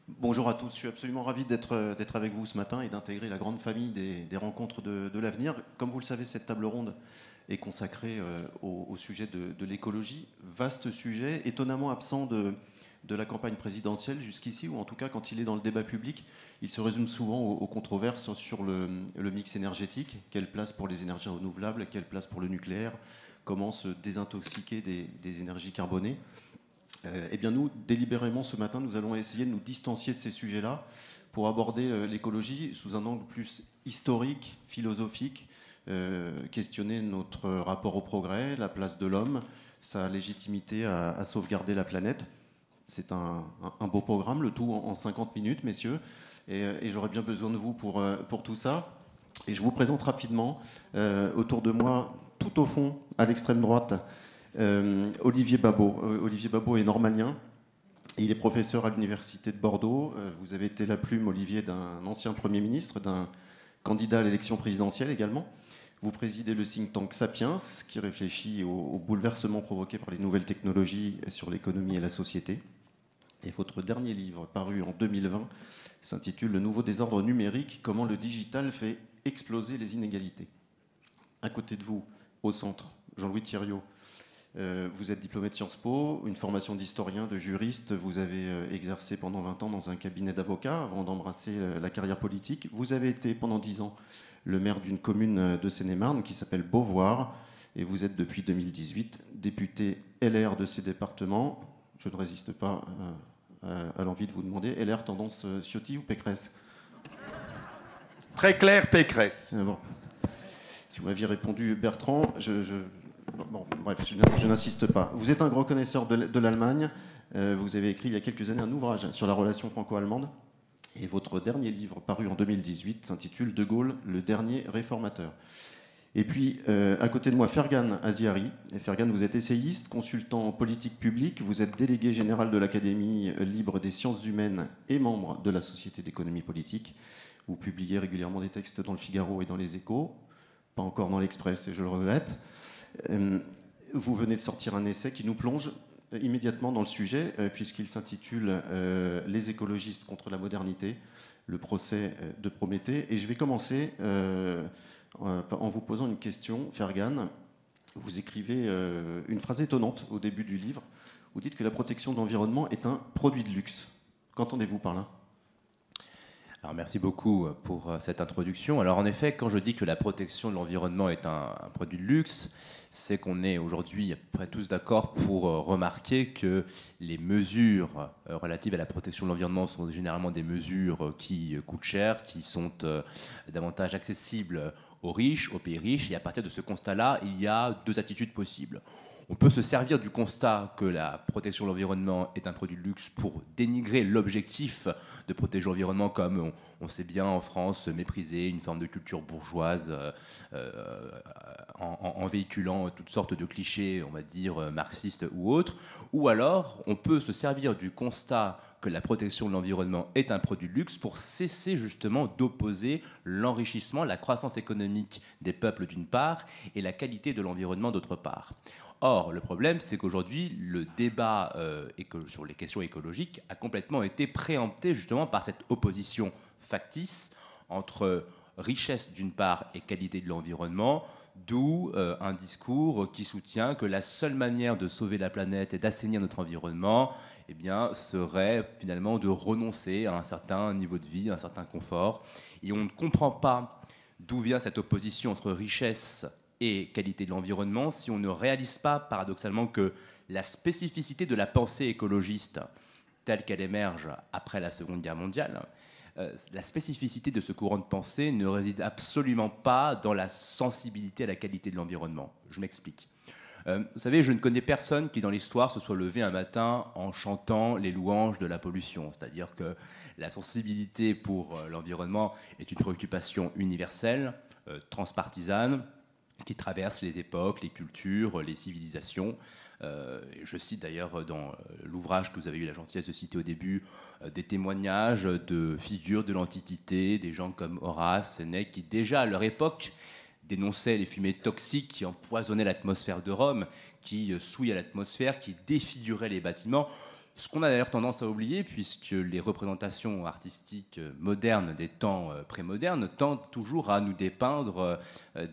Bonjour à tous, je suis absolument ravi d'être avec vous ce matin et d'intégrer la grande famille des rencontres de l'avenir. Comme vous le savez, cette table ronde est consacrée au sujet de l'écologie. Vaste sujet, étonnamment absent de la campagne présidentielle jusqu'ici, ou en tout cas quand il est dans le débat public, il se résume souvent aux controverses sur le mix énergétique. Quelle place pour les énergies renouvelables, quelle place pour le nucléaire, comment se désintoxiquer des énergies carbonées. Eh bien nous, délibérément ce matin, nous allons essayer de nous distancier de ces sujets-là pour aborder l'écologie sous un angle plus historique, philosophique, questionner notre rapport au progrès, la place de l'homme, sa légitimité à sauvegarder la planète. C'est un beau programme, le tout en 50 minutes, messieurs, et j'aurais bien besoin de vous pour tout ça. Et je vous présente rapidement, autour de moi, tout au fond, à l'extrême droite, Olivier Babot. Olivier Babot est normalien. Il est professeur à l'Université de Bordeaux. Vous avez été la plume, Olivier, d'un ancien Premier ministre, d'un candidat à l'élection présidentielle également. Vous présidez le think tank Sapiens, qui réfléchit aux bouleversements provoqués par les nouvelles technologies sur l'économie et la société. Et votre dernier livre, paru en 2020, s'intitule « Le nouveau désordre numérique, comment le digital fait exploser les inégalités ». À côté de vous, au centre, Jean-Louis Thiriot. Vous êtes diplômé de Sciences Po, une formation d'historien, de juriste. Vous avez exercé pendant 20 ans dans un cabinet d'avocats avant d'embrasser la carrière politique. Vous avez été pendant 10 ans le maire d'une commune de Seine-et-Marne qui s'appelle Beauvoir. Et vous êtes depuis 2018 député LR de ces départements. Je ne résiste pas à l'envie de vous demander, LR tendance Ciotti ou Pécresse? Très clair, Pécresse. Bon. Si vous m'aviez répondu Bertrand, bon, bref, je n'insiste pas. Vous êtes un grand connaisseur de l'Allemagne. Vous avez écrit il y a quelques années un ouvrage sur la relation franco-allemande. Et votre dernier livre, paru en 2018, s'intitule « De Gaulle, le dernier réformateur ». Et puis, à côté de moi, Fergan Aziari. Et Fergan, vous êtes essayiste, consultant en politique publique. Vous êtes délégué général de l'Académie libre des sciences humaines et membre de la Société d'économie politique. Vous publiez régulièrement des textes dans le Figaro et dans les Échos. Pas encore dans l'Express, et je le regrette. Vous venez de sortir un essai qui nous plonge immédiatement dans le sujet, puisqu'il s'intitule « Les écologistes contre la modernité, le procès de Prométhée ». Et je vais commencer en vous posant une question, Fergan. Vous écrivez une phrase étonnante au début du livre. Vous dites que la protection de l'environnement est un produit de luxe. Qu'entendez-vous par là ? Alors, merci beaucoup pour cette introduction. Alors en effet, quand je dis que la protection de l'environnement est un produit de luxe, c'est qu'on est aujourd'hui à peu près tous d'accord pour remarquer que les mesures relatives à la protection de l'environnement sont généralement des mesures qui coûtent cher, qui sont davantage accessibles aux riches, aux pays riches. Et à partir de ce constat-là, il y a deux attitudes possibles. On peut se servir du constat que la protection de l'environnement est un produit de luxe pour dénigrer l'objectif de protéger l'environnement, comme on sait bien en France mépriser une forme de culture bourgeoise en véhiculant toutes sortes de clichés, on va dire, marxistes ou autres. Ou alors, on peut se servir du constat que la protection de l'environnement est un produit de luxe pour cesser justement d'opposer l'enrichissement, la croissance économique des peuples d'une part et la qualité de l'environnement d'autre part. Or, le problème, c'est qu'aujourd'hui, le débat sur les questions écologiques a complètement été préempté justement par cette opposition factice entre richesse d'une part et qualité de l'environnement, d'où un discours qui soutient que la seule manière de sauver la planète et d'assainir notre environnement, eh bien, serait finalement de renoncer à un certain niveau de vie, à un certain confort. Et on ne comprend pas d'où vient cette opposition entre richesse et qualité de l'environnement si on ne réalise pas, paradoxalement, que la spécificité de la pensée écologiste telle qu'elle émerge après la Seconde Guerre mondiale, la spécificité de ce courant de pensée ne réside absolument pas dans la sensibilité à la qualité de l'environnement. Je m'explique. Vous savez, je ne connais personne qui, dans l'histoire, se soit levé un matin en chantant les louanges de la pollution. C'est-à-dire que la sensibilité pour l'environnement est une préoccupation universelle, transpartisane, qui traverse les époques, les cultures, les civilisations. Je cite d'ailleurs dans l'ouvrage que vous avez eu la gentillesse de citer au début des témoignages de figures de l'Antiquité, des gens comme Horace, Sénèque, qui déjà à leur époque dénonçaient les fumées toxiques qui empoisonnaient l'atmosphère de Rome, qui souillaient l'atmosphère, qui défiguraient les bâtiments. Ce qu'on a d'ailleurs tendance à oublier, puisque les représentations artistiques modernes des temps prémodernes tendent toujours à nous dépeindre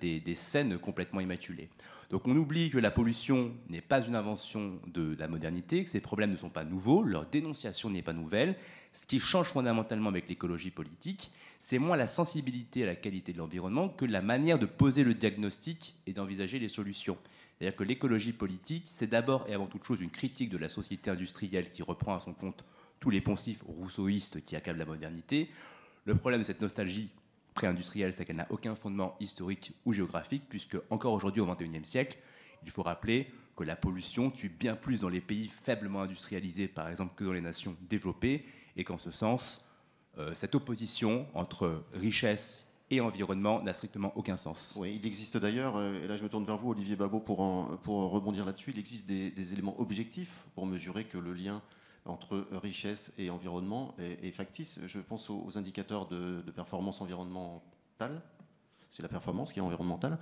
des scènes complètement immaculées. Donc on oublie que la pollution n'est pas une invention de la modernité, que ces problèmes ne sont pas nouveaux, leur dénonciation n'est pas nouvelle. Ce qui change fondamentalement avec l'écologie politique, c'est moins la sensibilité à la qualité de l'environnement que la manière de poser le diagnostic et d'envisager les solutions. C'est-à-dire que l'écologie politique, c'est d'abord et avant toute chose une critique de la société industrielle qui reprend à son compte tous les poncifs rousseauistes qui accablent la modernité. Le problème de cette nostalgie pré-industrielle, c'est qu'elle n'a aucun fondement historique ou géographique, puisque encore aujourd'hui, au XXIe siècle, il faut rappeler que la pollution tue bien plus dans les pays faiblement industrialisés, par exemple, que dans les nations développées, et qu'en ce sens, cette opposition entre richesse et environnement n'a strictement aucun sens. Oui, il existe d'ailleurs, et là je me tourne vers vous, Olivier Babot, pour rebondir là-dessus, il existe des éléments objectifs pour mesurer que le lien entre richesse et environnement est factice. Je pense aux indicateurs de performance environnementale. C'est la performance qui est environnementale.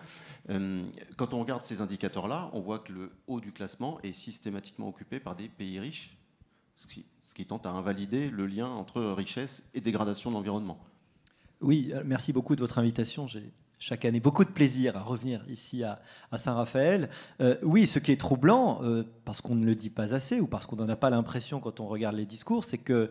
Quand on regarde ces indicateurs-là, on voit que le haut du classement est systématiquement occupé par des pays riches, ce qui tente à invalider le lien entre richesse et dégradation de l'environnement. Oui, merci beaucoup de votre invitation. J'ai chaque année beaucoup de plaisir à revenir ici à Saint-Raphaël. Oui, ce qui est troublant, parce qu'on ne le dit pas assez ou parce qu'on n'en a pas l'impression quand on regarde les discours, c'est que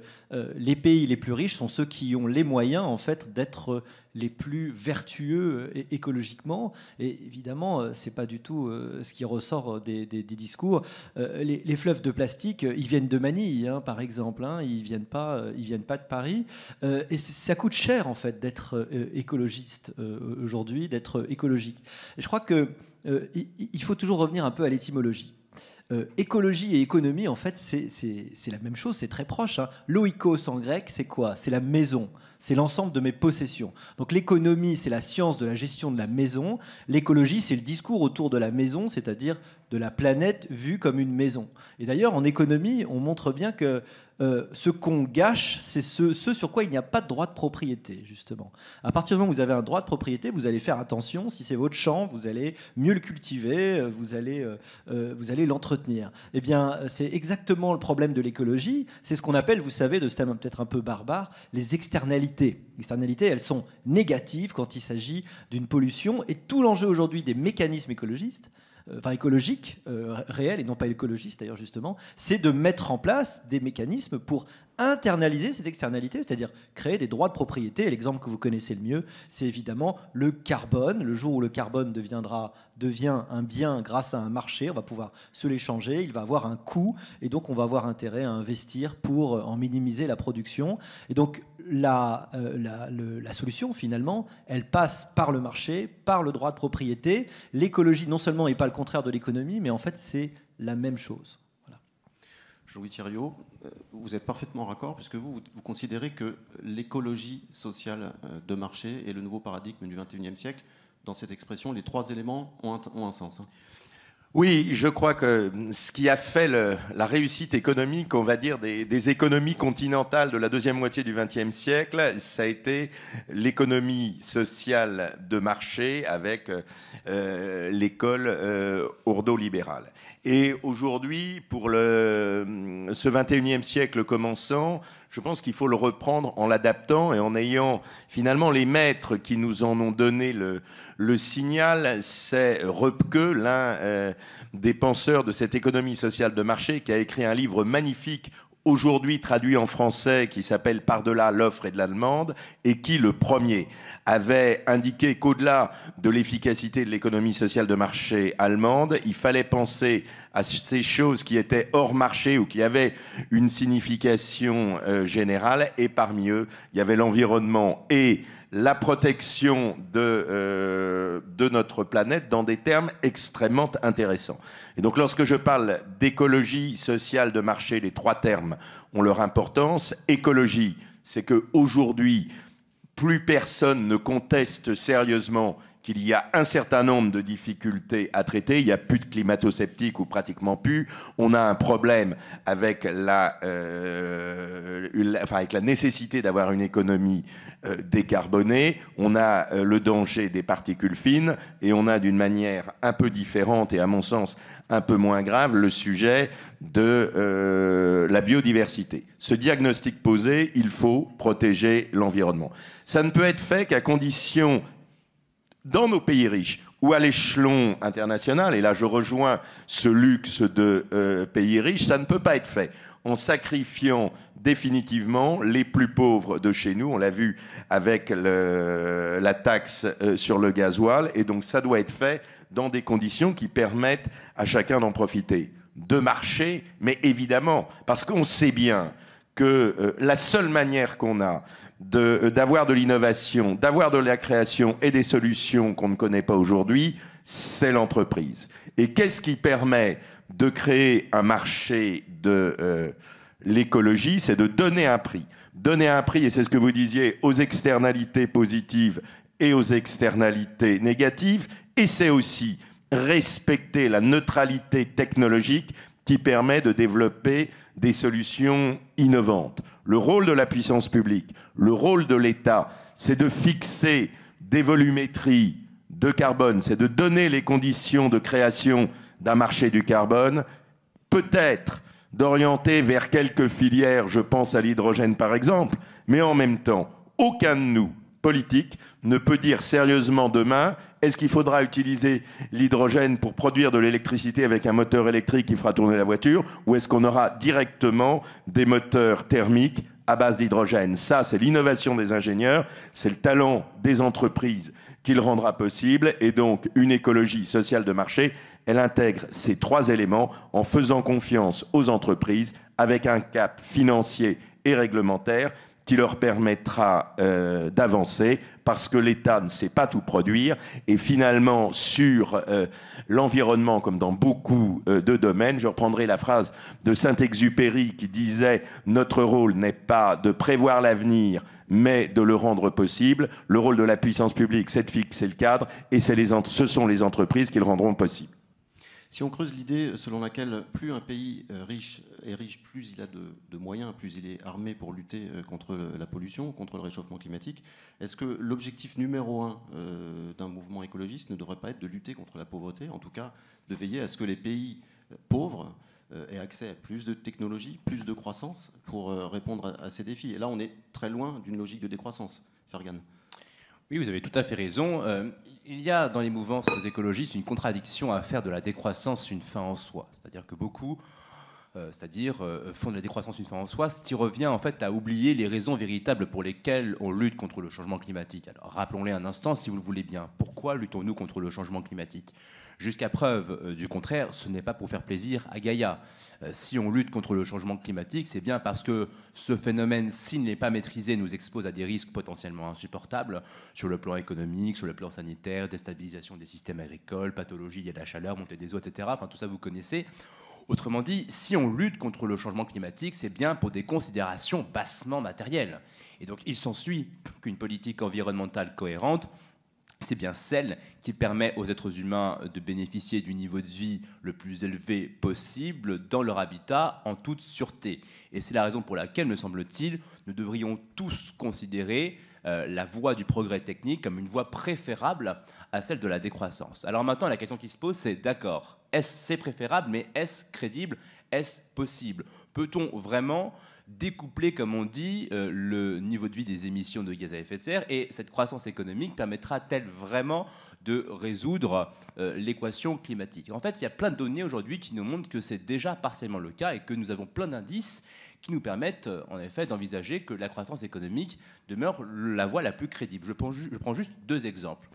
les pays les plus riches sont ceux qui ont les moyens en fait d'être les plus vertueux écologiquement. Et évidemment, c'est pas du tout ce qui ressort des discours. Les fleuves de plastique, ils viennent de Manille, hein, par exemple. Hein, ils viennent pas de Paris. Et ça coûte cher en fait d'être écologiste aujourd'hui, d'être écologique. Et je crois que il faut toujours revenir un peu à l'étymologie. Écologie et économie, en fait, c'est la même chose, c'est très proche. Hein. Loikos en grec, c'est quoi? C'est la maison, c'est l'ensemble de mes possessions. Donc l'économie, c'est la science de la gestion de la maison. L'écologie, c'est le discours autour de la maison, c'est-à-dire de la planète vue comme une maison. Et d'ailleurs, en économie, on montre bien que ce qu'on gâche, c'est ce sur quoi il n'y a pas de droit de propriété, justement. À partir du moment où vous avez un droit de propriété, vous allez faire attention. Si c'est votre champ, vous allez mieux le cultiver, vous allez l'entretenir. Eh bien, c'est exactement le problème de l'écologie. C'est ce qu'on appelle, vous savez, de ce terme peut-être un peu barbare, les externalités. Les externalités, elles sont négatives quand il s'agit d'une pollution. Et tout l'enjeu aujourd'hui des mécanismes écologiques, réels et non pas écologistes d'ailleurs justement, c'est de mettre en place des mécanismes pour internaliser ces externalités, c'est-à-dire créer des droits de propriété. Et l'exemple que vous connaissez le mieux, c'est évidemment le carbone. Le jour où le carbone devient un bien grâce à un marché, on va pouvoir se l'échanger, il va avoir un coût, et donc on va avoir intérêt à investir pour en minimiser la production. Et donc la solution, finalement, elle passe par le marché, par le droit de propriété. L'écologie, non seulement n'est pas le contraire de l'économie, mais en fait, c'est la même chose. Voilà. Jean-Louis Thiriot, vous êtes parfaitement raccord, puisque vous considérez que l'écologie sociale de marché est le nouveau paradigme du XXIe siècle. Dans cette expression, les trois éléments ont un sens. Hein. Oui, je crois que ce qui a fait la réussite économique, on va dire, des économies continentales de la deuxième moitié du XXe siècle, ça a été l'économie sociale de marché avec l'école ordo-libérale. Et aujourd'hui, pour ce XXIe siècle commençant, je pense qu'il faut le reprendre en l'adaptant et en ayant finalement les maîtres qui nous en ont donné le signal. C'est Röpke, l'un des penseurs de cette économie sociale de marché, qui a écrit un livre magnifique, aujourd'hui traduit en français, qui s'appelle « Par-delà l'offre et de la demande », et qui, le premier, avait indiqué qu'au-delà de l'efficacité de l'économie sociale de marché allemande, il fallait penser à ces choses qui étaient hors marché ou qui avaient une signification générale, et parmi eux, il y avait l'environnement et la protection de notre planète dans des termes extrêmement intéressants. Et donc lorsque je parle d'écologie sociale de marché, les trois termes ont leur importance. Écologie, c'est qu'aujourd'hui, plus personne ne conteste sérieusement qu'il y a un certain nombre de difficultés à traiter. Il n'y a plus de climato-sceptiques ou pratiquement plus. On a un problème avec avec la nécessité d'avoir une économie décarbonée. On a le danger des particules fines et on a d'une manière un peu différente et à mon sens un peu moins grave le sujet de la biodiversité. Ce diagnostic posé, il faut protéger l'environnement. Ça ne peut être fait qu'à condition, dans nos pays riches ou à l'échelon international, et là je rejoins ce luxe de pays riches, ça ne peut pas être fait en sacrifiant définitivement les plus pauvres de chez nous. On l'a vu avec la taxe sur le gasoil, et donc ça doit être fait dans des conditions qui permettent à chacun d'en profiter. De marché, mais évidemment, parce qu'on sait bien que la seule manière qu'on a d'avoir de l'innovation, d'avoir de la création et des solutions qu'on ne connaît pas aujourd'hui, c'est l'entreprise. Et qu'est-ce qui permet de créer un marché de l'écologie? C'est de donner un prix. Donner un prix, et c'est ce que vous disiez, aux externalités positives et aux externalités négatives, et c'est aussi respecter la neutralité technologique qui permet de développer des solutions innovantes. Le rôle de la puissance publique, le rôle de l'État, c'est de fixer des volumétries de carbone, c'est de donner les conditions de création d'un marché du carbone, peut-être d'orienter vers quelques filières, je pense à l'hydrogène par exemple, mais en même temps, aucun de nous, politiques, ne peut dire sérieusement demain, est-ce qu'il faudra utiliser l'hydrogène pour produire de l'électricité avec un moteur électrique qui fera tourner la voiture, ou est-ce qu'on aura directement des moteurs thermiques à base d'hydrogène? Ça, c'est l'innovation des ingénieurs, c'est le talent des entreprises qui le rendra possible, et donc une écologie sociale de marché, elle intègre ces trois éléments en faisant confiance aux entreprises avec un cap financier et réglementaire qui leur permettra d'avancer, parce que l'État ne sait pas tout produire. Et finalement, sur l'environnement, comme dans beaucoup de domaines, je reprendrai la phrase de Saint-Exupéry qui disait « Notre rôle n'est pas de prévoir l'avenir, mais de le rendre possible. Le rôle de la puissance publique, c'est de fixer le cadre, et ce sont les entreprises qui le rendront possible. » Si on creuse l'idée selon laquelle plus un pays riche est riche, plus il a de moyens, plus il est armé pour lutter contre la pollution, contre le réchauffement climatique, est-ce que l'objectif numéro un d'un mouvement écologiste ne devrait pas être de lutter contre la pauvreté, en tout cas de veiller à ce que les pays pauvres aient accès à plus de technologies, plus de croissance pour répondre à ces défis? Et là, on est très loin d'une logique de décroissance. Fergan. Oui, vous avez tout à fait raison. Il y a dans les mouvances écologistes une contradiction à faire de la décroissance une fin en soi. C'est-à-dire que beaucoup font de la décroissance une fin en soi, ce qui revient en fait à oublier les raisons véritables pour lesquelles on lutte contre le changement climatique. Alors rappelons-les un instant si vous le voulez bien. Pourquoi luttons-nous contre le changement climatique ? Jusqu'à preuve du contraire, ce n'est pas pour faire plaisir à Gaïa. Si on lutte contre le changement climatique, c'est bien parce que ce phénomène, s'il n'est pas maîtrisé, nous expose à des risques potentiellement insupportables sur le plan économique, sur le plan sanitaire, déstabilisation des systèmes agricoles, pathologies liées à la chaleur, montée des eaux, etc. Enfin, tout ça, vous connaissez. Autrement dit, si on lutte contre le changement climatique, c'est bien pour des considérations bassement matérielles. Et donc, il s'ensuit qu'une politique environnementale cohérente, c'est bien celle qui permet aux êtres humains de bénéficier du niveau de vie le plus élevé possible dans leur habitat en toute sûreté. Et c'est la raison pour laquelle, me semble-t-il, nous devrions tous considérer la voie du progrès technique comme une voie préférable à celle de la décroissance. Alors maintenant, la question qui se pose, c'est d'accord, c'est préférable, mais est-ce crédible, est-ce possible? Peut-on vraiment découpler, comme on dit, le niveau de vie des émissions de gaz à effet de serre, et cette croissance économique permettra-t-elle vraiment de résoudre l'équation climatique? En fait, il y a plein de données aujourd'hui qui nous montrent que c'est déjà partiellement le cas et que nous avons plein d'indices qui nous permettent en effet d'envisager que la croissance économique demeure la voie la plus crédible. Je prends juste deux exemples.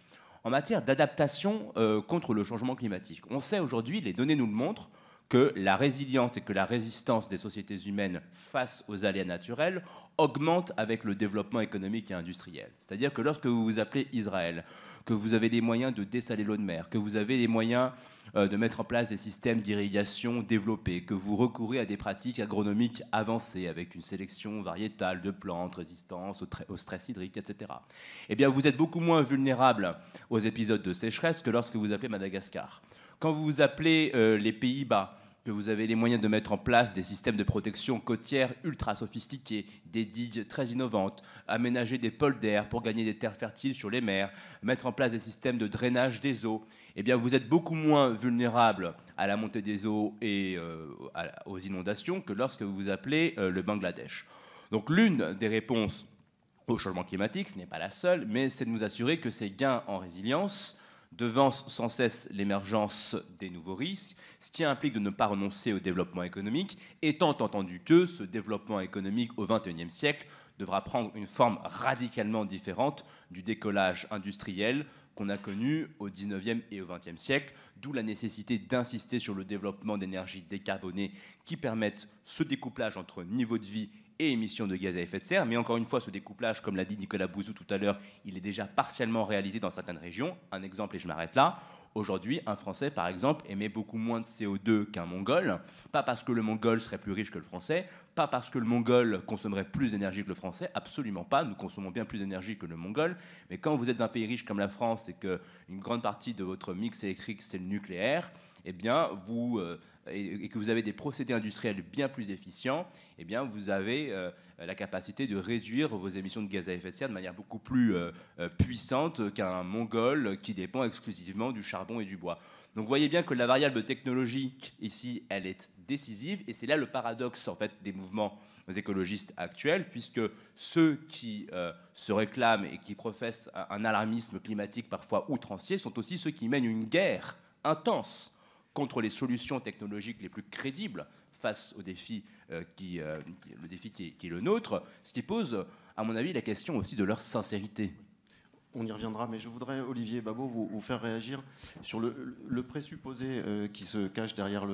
En matière d'adaptation contre le changement climatique, on sait aujourd'hui, les données nous le montrent, que la résilience et que la résistance des sociétés humaines face aux aléas naturels augmente avec le développement économique et industriel. C'est-à-dire que lorsque vous vous appelez Israël, que vous avez les moyens de dessaler l'eau de mer, que vous avez les moyens de mettre en place des systèmes d'irrigation développés, que vous recourez à des pratiques agronomiques avancées avec une sélection variétale de plantes, résistance au stress hydrique, etc. Eh bien, vous êtes beaucoup moins vulnérable aux épisodes de sécheresse que lorsque vous appelez Madagascar. Quand vous vous appelez les Pays-Bas, que vous avez les moyens de mettre en place des systèmes de protection côtière ultra sophistiqués, des digues très innovantes, aménager des polders pour gagner des terres fertiles sur les mers, mettre en place des systèmes de drainage des eaux, eh bien vous êtes beaucoup moins vulnérable à la montée des eaux et aux inondations que lorsque vous vous appelez le Bangladesh. Donc l'une des réponses au changement climatique, ce n'est pas la seule, mais c'est de nous assurer que ces gains en résilience devancent sans cesse l'émergence des nouveaux risques, ce qui implique de ne pas renoncer au développement économique, étant entendu que ce développement économique au XXIe siècle devra prendre une forme radicalement différente du décollage industriel qu'on a connu au XIXe et au XXe siècle, d'où la nécessité d'insister sur le développement d'énergies décarbonées qui permettent ce découplage entre niveau de vie et émissions de gaz à effet de serre. Mais encore une fois, ce découplage, comme l'a dit Nicolas Bouzou tout à l'heure, il est déjà partiellement réalisé dans certaines régions. Un exemple, et je m'arrête là. Aujourd'hui, un Français, par exemple, émet beaucoup moins de CO2 qu'un Mongol, pas parce que le Mongol serait plus riche que le Français, pas parce que le Mongol consommerait plus d'énergie que le Français, absolument pas, nous consommons bien plus d'énergie que le Mongol, mais quand vous êtes un pays riche comme la France et qu'une grande partie de votre mix électrique, c'est le nucléaire, eh bien, et que vous avez des procédés industriels bien plus efficients, eh bien, vous avez la capacité de réduire vos émissions de gaz à effet de serre de manière beaucoup plus puissante qu'un Mongol qui dépend exclusivement du charbon et du bois. Donc vous voyez bien que la variable technologique, ici, elle est décisive, et c'est là le paradoxe en fait, des mouvements écologistes actuels, puisque ceux qui se réclament et qui professent un alarmisme climatique parfois outrancier sont aussi ceux qui mènent une guerre intense contre les solutions technologiques les plus crédibles face au défi, le défi qui est le nôtre, ce qui pose, à mon avis, la question aussi de leur sincérité. On y reviendra, mais je voudrais, Olivier Babot, vous faire réagir sur le présupposé qui se cache derrière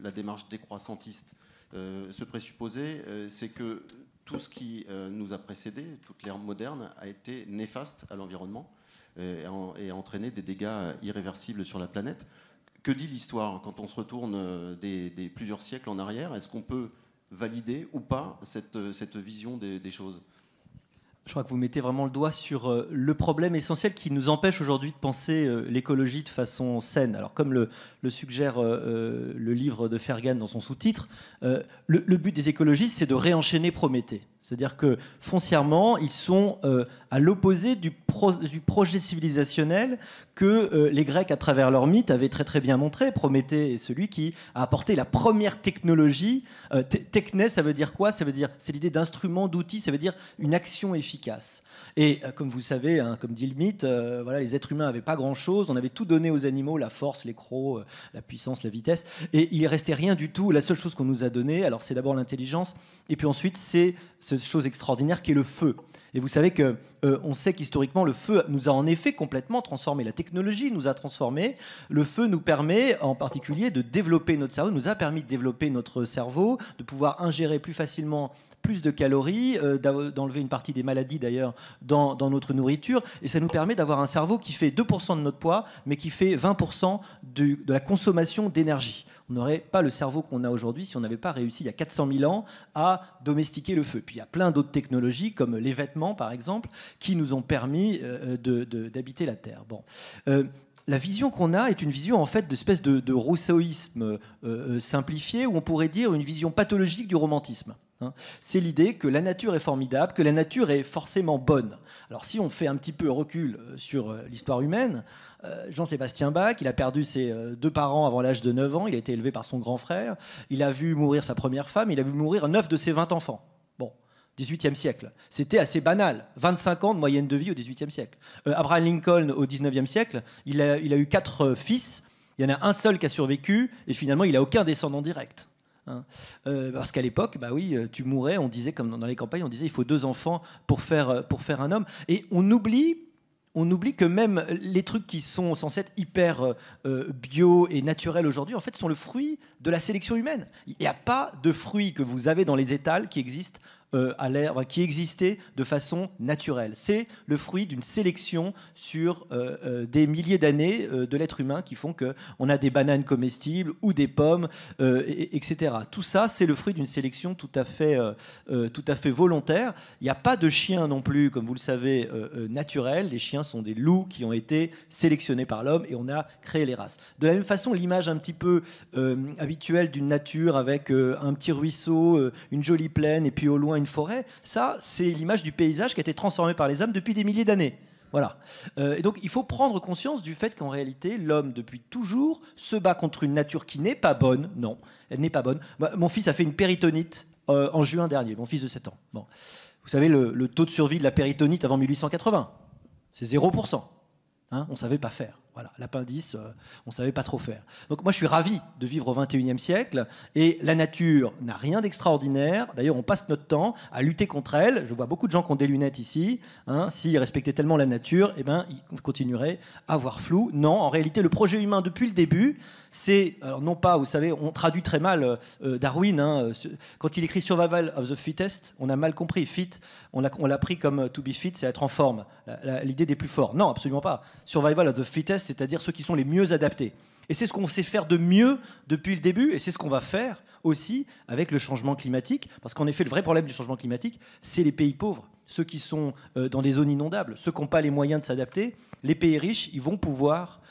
la démarche décroissantiste. Ce présupposé, c'est que tout ce qui nous a précédé, toute l'ère moderne, a été néfaste à l'environnement et a entraîné des dégâts irréversibles sur la planète. Que dit l'histoire quand on se retourne des plusieurs siècles en arrière? Est-ce qu'on peut valider ou pas cette vision des choses? Je crois que vous mettez vraiment le doigt sur le problème essentiel qui nous empêche aujourd'hui de penser l'écologie de façon saine. Alors, comme le suggère le livre de Fergan dans son sous-titre, le but des écologistes, c'est de réenchaîner Prométhée. C'est-à-dire que foncièrement, ils sont à l'opposé du projet civilisationnel que les Grecs, à travers leur mythe, avaient très très bien montré. Prométhée est celui qui a apporté la première technologie. Techné, ça veut dire quoi? Ça veut dire, c'est l'idée d'instrument, d'outil, ça veut dire une action efficace. Et comme vous savez, hein, comme dit le mythe, voilà, les êtres humains n'avaient pas grand-chose. On avait tout donné aux animaux, la force, les crocs, la puissance, la vitesse. Et il ne restait rien du tout. La seule chose qu'on nous a donnée, alors c'est d'abord l'intelligence, et puis ensuite c'est cette chose extraordinaire qui est le feu. Et vous savez on sait qu'historiquement, le feu nous a en effet complètement transformés. La technologie nous a transformés. Le feu nous permet en particulier de développer notre cerveau, nous a permis de développer notre cerveau, de pouvoir ingérer plus facilement plus de calories, d'enlever une partie des maladies d'ailleurs dans notre nourriture. Et ça nous permet d'avoir un cerveau qui fait 2% de notre poids, mais qui fait 20% de la consommation d'énergie. On n'aurait pas le cerveau qu'on a aujourd'hui si on n'avait pas réussi il y a 400 000 ans à domestiquer le feu. Puis il y a plein d'autres technologies, comme les vêtements par exemple, qui nous ont permis d'habiter la Terre. Bon. La vision qu'on a est une vision en fait d'espèce de rousseauisme simplifié, où on pourrait dire une vision pathologique du romantisme. C'est l'idée que la nature est formidable, que la nature est forcément bonne. Alors si on fait un petit peu recul sur l'histoire humaine, Jean-Sébastien Bach, il a perdu ses 2 parents avant l'âge de 9 ans, il a été élevé par son grand frère, il a vu mourir sa première femme, il a vu mourir 9 de ses 20 enfants. Bon, 18e siècle. C'était assez banal, 25 ans de moyenne de vie au 18e siècle. Abraham Lincoln, au 19e siècle, il a eu 4 fils, il y en a un seul qui a survécu, et finalement il n'a aucun descendant direct. Parce qu'à l'époque, bah oui, tu mourais, on disait, comme dans les campagnes, on disait il faut 2 enfants pour faire un homme. Et on oublie on oublie que même les trucs qui sont censés être hyper bio et naturels aujourd'hui, en fait, sont le fruit de la sélection humaine. Il n'y a pas de fruits que vous avez dans les étals qui existent qui existait de façon naturelle. C'est le fruit d'une sélection sur des milliers d'années de l'être humain qui font qu'on a des bananes comestibles ou des pommes, etc. Tout ça, c'est le fruit d'une sélection tout à fait volontaire. Il n'y a pas de chiens non plus, comme vous le savez, naturels. Les chiens sont des loups qui ont été sélectionnés par l'homme et on a créé les races. De la même façon, l'image un petit peu habituelle d'une nature avec un petit ruisseau, une jolie plaine et puis au loin une forêt, ça, c'est l'image du paysage qui a été transformé par les hommes depuis des milliers d'années. Voilà. Et donc, il faut prendre conscience du fait qu'en réalité, l'homme, depuis toujours, se bat contre une nature qui n'est pas bonne. Non, elle n'est pas bonne. Mon fils a fait une péritonite en juin dernier, mon fils de 7 ans. Bon. Vous savez, le taux de survie de la péritonite avant 1880, c'est 0%. Hein, on ne savait pas faire. Voilà, l'appendice, on ne savait pas trop faire. Donc moi, je suis ravi de vivre au XXIe siècle et la nature n'a rien d'extraordinaire. D'ailleurs, on passe notre temps à lutter contre elle. Je vois beaucoup de gens qui ont des lunettes ici. Hein, s'ils respectaient tellement la nature, eh ben, ils continueraient à voir flou. Non, en réalité, le projet humain, depuis le début, c'est... Alors non pas, vous savez, on traduit très mal Darwin. Hein, quand il écrit « Survival of the fittest », on a mal compris. Fit, on l'a pris comme « to be fit », c'est être en forme. L'idée des plus forts. Non, absolument pas. « Survival of the fittest », c'est-à-dire ceux qui sont les mieux adaptés. Et c'est ce qu'on sait faire de mieux depuis le début, et c'est ce qu'on va faire aussi avec le changement climatique, parce qu'en effet, le vrai problème du changement climatique, c'est les pays pauvres, ceux qui sont dans des zones inondables, ceux qui n'ont pas les moyens de s'adapter. Les pays riches, ils vont pouvoir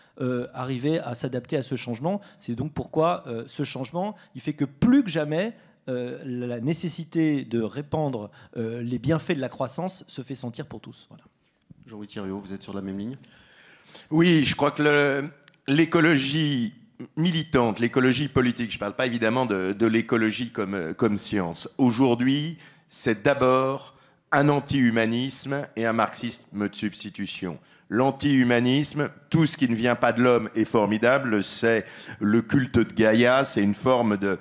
arriver à s'adapter à ce changement. C'est donc pourquoi ce changement, il fait que plus que jamais, la nécessité de répandre les bienfaits de la croissance se fait sentir pour tous. Voilà. Jean-Louis Thiriot, vous êtes sur la même ligne ? Oui, je crois que l'écologie militante, l'écologie politique, je ne parle pas évidemment de l'écologie comme science. Aujourd'hui, c'est d'abord un anti-humanisme et un marxisme de substitution. L'anti-humanisme, tout ce qui ne vient pas de l'homme est formidable, c'est le culte de Gaïa, c'est une forme de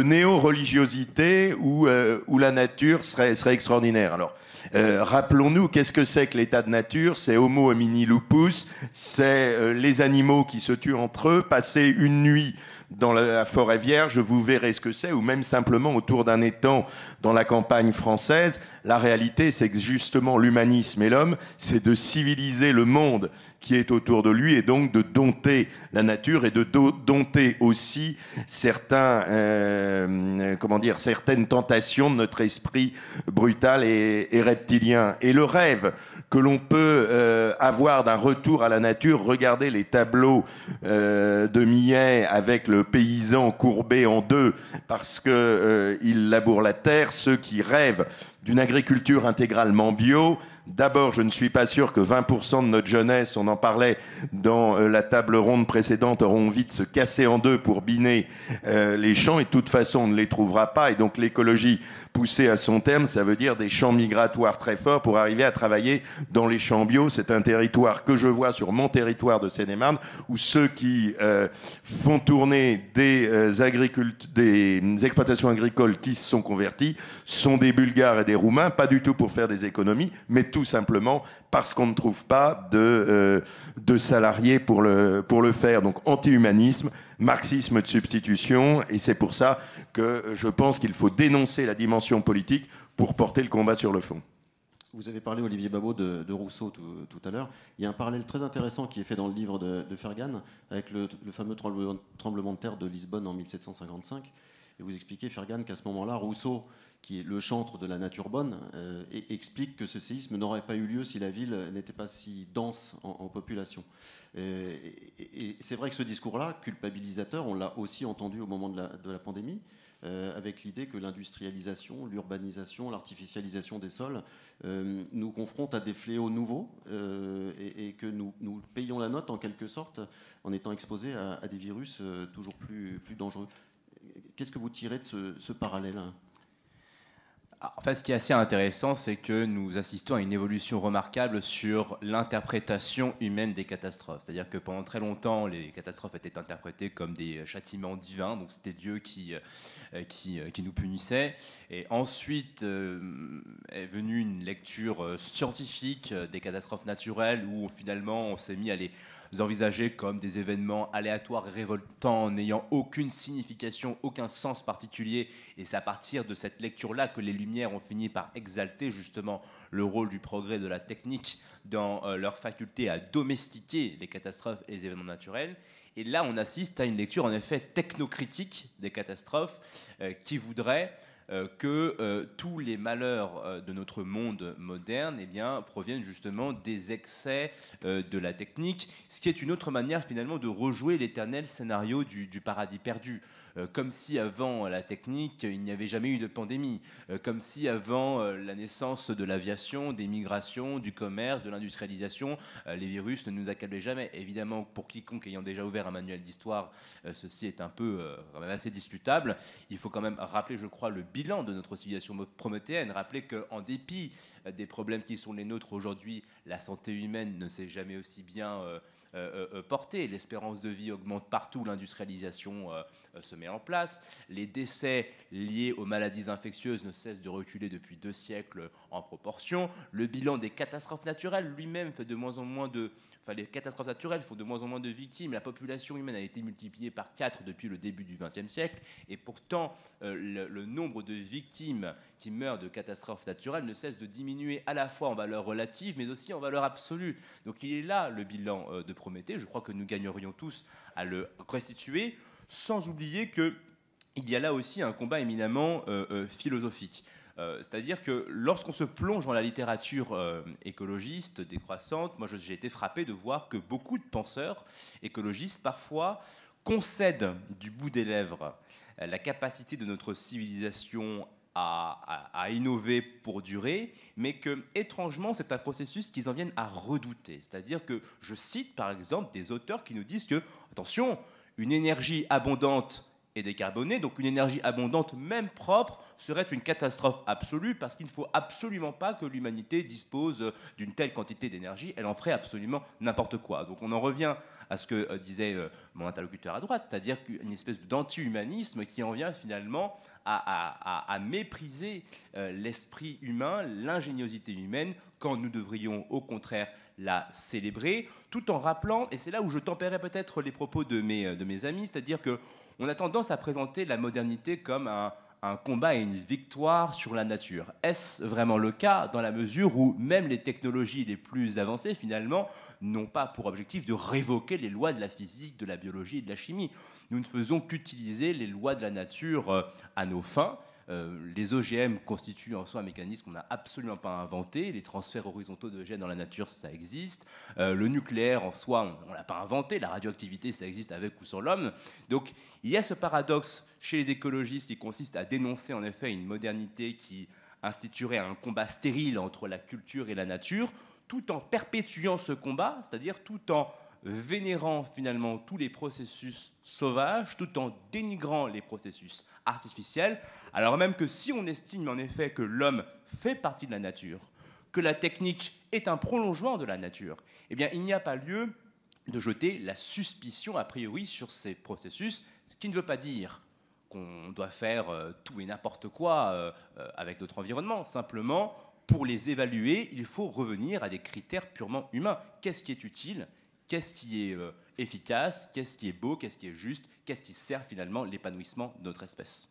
néo-religiosité où la nature serait extraordinaire. Alors, rappelons-nous, qu'est-ce que c'est que l'état de nature ? C'est Homo homini lupus, c'est les animaux qui se tuent entre eux, passer une nuit dans la forêt vierge, vous verrez ce que c'est, ou même simplement autour d'un étang dans la campagne française. La réalité, c'est que justement l'humanisme et l'homme, c'est de civiliser le monde qui est autour de lui et donc de dompter la nature et de dompter aussi certaines tentations de notre esprit brutal et reptilien. Et le rêve que l'on peut avoir d'un retour à la nature, regardez les tableaux de Millet avec le paysan courbé en deux parce qu'il laboure la terre, ceux qui rêvent d'une agriculture intégralement bio. D'abord, je ne suis pas sûr que 20% de notre jeunesse, on en parlait dans la table ronde précédente, auront envie de se casser en deux pour biner les champs, et de toute façon, on ne les trouvera pas. Et donc, l'écologie poussée à son terme, ça veut dire des champs migratoires très forts pour arriver à travailler dans les champs bio. C'est un territoire que je vois sur mon territoire de Seine-et-Marne, où ceux qui font tourner des exploitations agricoles qui se sont converties sont des Bulgares et des Roumains, pas du tout pour faire des économies, mais tout simplement parce qu'on ne trouve pas de salariés pour le faire. Donc anti-humanisme, marxisme de substitution, et c'est pour ça que je pense qu'il faut dénoncer la dimension politique pour porter le combat sur le fond. Vous avez parlé, Olivier Babot, de Rousseau tout à l'heure. Il y a un parallèle très intéressant qui est fait dans le livre de Fergan avec le fameux tremblement de terre de Lisbonne en 1755. Et vous expliquez, Fergan, qu'à ce moment-là, Rousseau, qui est le chantre de la nature bonne, explique que ce séisme n'aurait pas eu lieu si la ville n'était pas si dense en population. Et c'est vrai que ce discours-là, culpabilisateur, on l'a aussi entendu au moment de la pandémie, avec l'idée que l'industrialisation, l'urbanisation, l'artificialisation des sols nous confrontent à des fléaux nouveaux et que nous payons la note en quelque sorte en étant exposés à des virus toujours plus dangereux. Qu'est-ce que vous tirez de ce parallèle ? En fait, ce qui est assez intéressant, c'est que nous assistons à une évolution remarquable sur l'interprétation humaine des catastrophes. C'est-à-dire que pendant très longtemps, les catastrophes étaient interprétées comme des châtiments divins, donc c'était Dieu qui nous punissait. Et ensuite est venue une lecture scientifique des catastrophes naturelles, où finalement on s'est mis à les envisager comme des événements aléatoires et révoltants, n'ayant aucune signification, aucun sens particulier. Et c'est à partir de cette lecture-là que les Lumières ont fini par exalter justement le rôle du progrès de la technique dans leur faculté à domestiquer les catastrophes et les événements naturels. Et là, on assiste à une lecture en effet technocritique des catastrophes qui voudrait que tous les malheurs de notre monde moderne eh bien, proviennent justement des excès de la technique, ce qui est une autre manière finalement de rejouer l'éternel scénario du paradis perdu. Comme si avant la technique, il n'y avait jamais eu de pandémie, comme si avant la naissance de l'aviation, des migrations, du commerce, de l'industrialisation, les virus ne nous accablaient jamais. Évidemment, pour quiconque ayant déjà ouvert un manuel d'histoire, ceci est un peu quand même assez discutable. Il faut quand même rappeler, je crois, le bilan de notre civilisation prométhéenne, rappeler qu'en dépit des problèmes qui sont les nôtres aujourd'hui, la santé humaine ne s'est jamais aussi bien portée. L'espérance de vie augmente partout, l'industrialisation se met en place, les décès liés aux maladies infectieuses ne cessent de reculer depuis 2 siècles en proportion, le bilan des catastrophes naturelles lui-même fait de moins en moins de... Enfin, les catastrophes naturelles font de moins en moins de victimes, la population humaine a été multipliée par 4 depuis le début du XXe siècle, et pourtant le nombre de victimes qui meurent de catastrophes naturelles ne cesse de diminuer à la fois en valeur relative, mais aussi en valeur absolue. Donc il est là le bilan de Prométhée, je crois que nous gagnerions tous à le restituer, sans oublier qu'il y a là aussi un combat éminemment philosophique. C'est-à-dire que lorsqu'on se plonge dans la littérature écologiste décroissante, moi j'ai été frappé de voir que beaucoup de penseurs écologistes parfois concèdent du bout des lèvres la capacité de notre civilisation à innover pour durer, mais que, étrangement, c'est un processus qu'ils en viennent à redouter. C'est-à-dire que je cite par exemple des auteurs qui nous disent que, attention, une énergie abondante et décarbonée, donc une énergie abondante, même propre, serait une catastrophe absolue parce qu'il ne faut absolument pas que l'humanité dispose d'une telle quantité d'énergie, elle en ferait absolument n'importe quoi. Donc on en revient à ce que disait mon interlocuteur à droite, c'est-à-dire qu'une espèce d'anti-humanisme qui en vient finalement à mépriser l'esprit humain, l'ingéniosité humaine, quand nous devrions au contraire la célébrer, tout en rappelant, et c'est là où je tempérais peut-être les propos de mes amis, c'est-à-dire qu'on a tendance à présenter la modernité comme un combat et une victoire sur la nature. Est-ce vraiment le cas dans la mesure où même les technologies les plus avancées, finalement, n'ont pas pour objectif de révoquer les lois de la physique, de la biologie et de la chimie. Nous ne faisons qu'utiliser les lois de la nature à nos fins. Les OGM constituent en soi un mécanisme qu'on n'a absolument pas inventé. Les transferts horizontaux de gènes dans la nature, ça existe. Le nucléaire en soi, on ne l'a pas inventé. La radioactivité, ça existe avec ou sans l'homme. Donc il y a ce paradoxe chez les écologistes qui consiste à dénoncer en effet une modernité qui instituerait un combat stérile entre la culture et la nature, tout en perpétuant ce combat, c'est-à-dire tout en vénérant finalement tous les processus sauvages, tout en dénigrant les processus artificiels, alors même que si on estime en effet que l'homme fait partie de la nature, que la technique est un prolongement de la nature, eh bien il n'y a pas lieu de jeter la suspicion a priori sur ces processus, ce qui ne veut pas dire qu'on doit faire tout et n'importe quoi avec notre environnement. Simplement, pour les évaluer, il faut revenir à des critères purement humains. Qu'est-ce qui est utile ? Qu'est-ce qui est efficace? Qu'est-ce qui est beau? Qu'est-ce qui est juste? Qu'est-ce qui sert finalement l'épanouissement de notre espèce?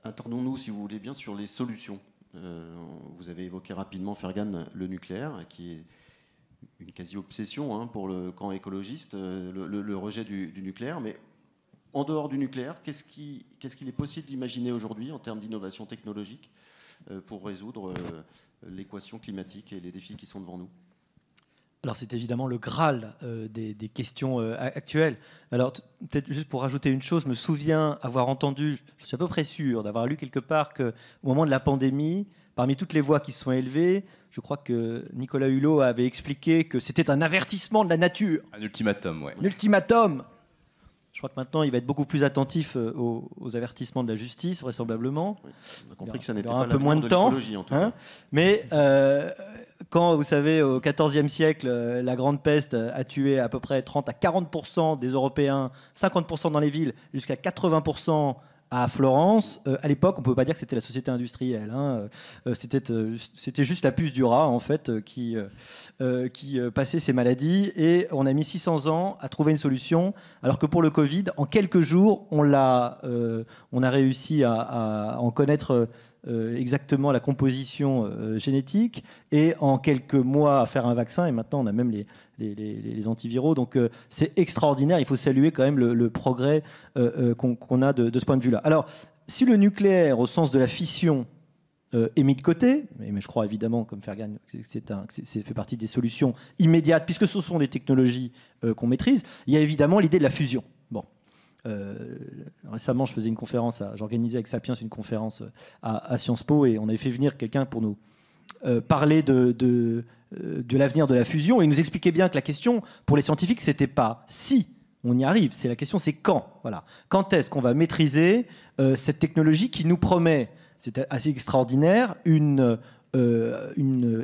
Attardons-nous, si vous voulez bien, sur les solutions. Vous avez évoqué rapidement, Fergan, le nucléaire, qui est une quasi-obsession pour le camp écologiste, le rejet du nucléaire. Mais en dehors du nucléaire, qu'est-ce qu'il est possible d'imaginer aujourd'hui en termes d'innovation technologique pour résoudre l'équation climatique et les défis qui sont devant nous? Alors c'est évidemment le Graal des questions actuelles. Alors peut-être juste pour rajouter une chose, je me souviens avoir entendu, je suis à peu près sûr d'avoir lu quelque part qu'au moment de la pandémie, parmi toutes les voix qui se sont élevées, je crois que Nicolas Hulot avait expliqué que c'était un avertissement de la nature. Un ultimatum, ouais. Un ultimatum. Je crois que maintenant, il va être beaucoup plus attentif aux avertissements de la justice, vraisemblablement. Oui, on a compris que ça n'était pas un peu moins de temps, en tout cas. Mais quand, vous savez, au XIVe siècle, la grande peste a tué à peu près 30 à 40% des Européens, 50% dans les villes, jusqu'à 80% à Florence. À l'époque, on ne peut pas dire que c'était la société industrielle. C'était juste la puce du rat, en fait, qui passait ces maladies. Et on a mis 600 ans à trouver une solution. Alors que pour le Covid, en quelques jours, on a réussi à en connaître exactement la composition génétique, et en quelques mois à faire un vaccin. Et maintenant, on a même les antiviraux. Donc c'est extraordinaire. Il faut saluer quand même le progrès qu'on a de ce point de vue-là. Alors, si le nucléaire, au sens de la fission, est mis de côté, mais je crois évidemment, comme Fergan, c'est fait partie des solutions immédiates, puisque ce sont des technologies qu'on maîtrise, il y a évidemment l'idée de la fusion. Bon. Récemment, je faisais une conférence, j'organisais avec Sapiens une conférence à Sciences Po, et on avait fait venir quelqu'un pour nous parler de l'avenir de la fusion, et il nous expliquait bien que la question pour les scientifiques, c'était pas si on y arrive, c'est la question, c'est quand. Voilà. Quand est-ce qu'on va maîtriser cette technologie qui nous promet, c'est assez extraordinaire, une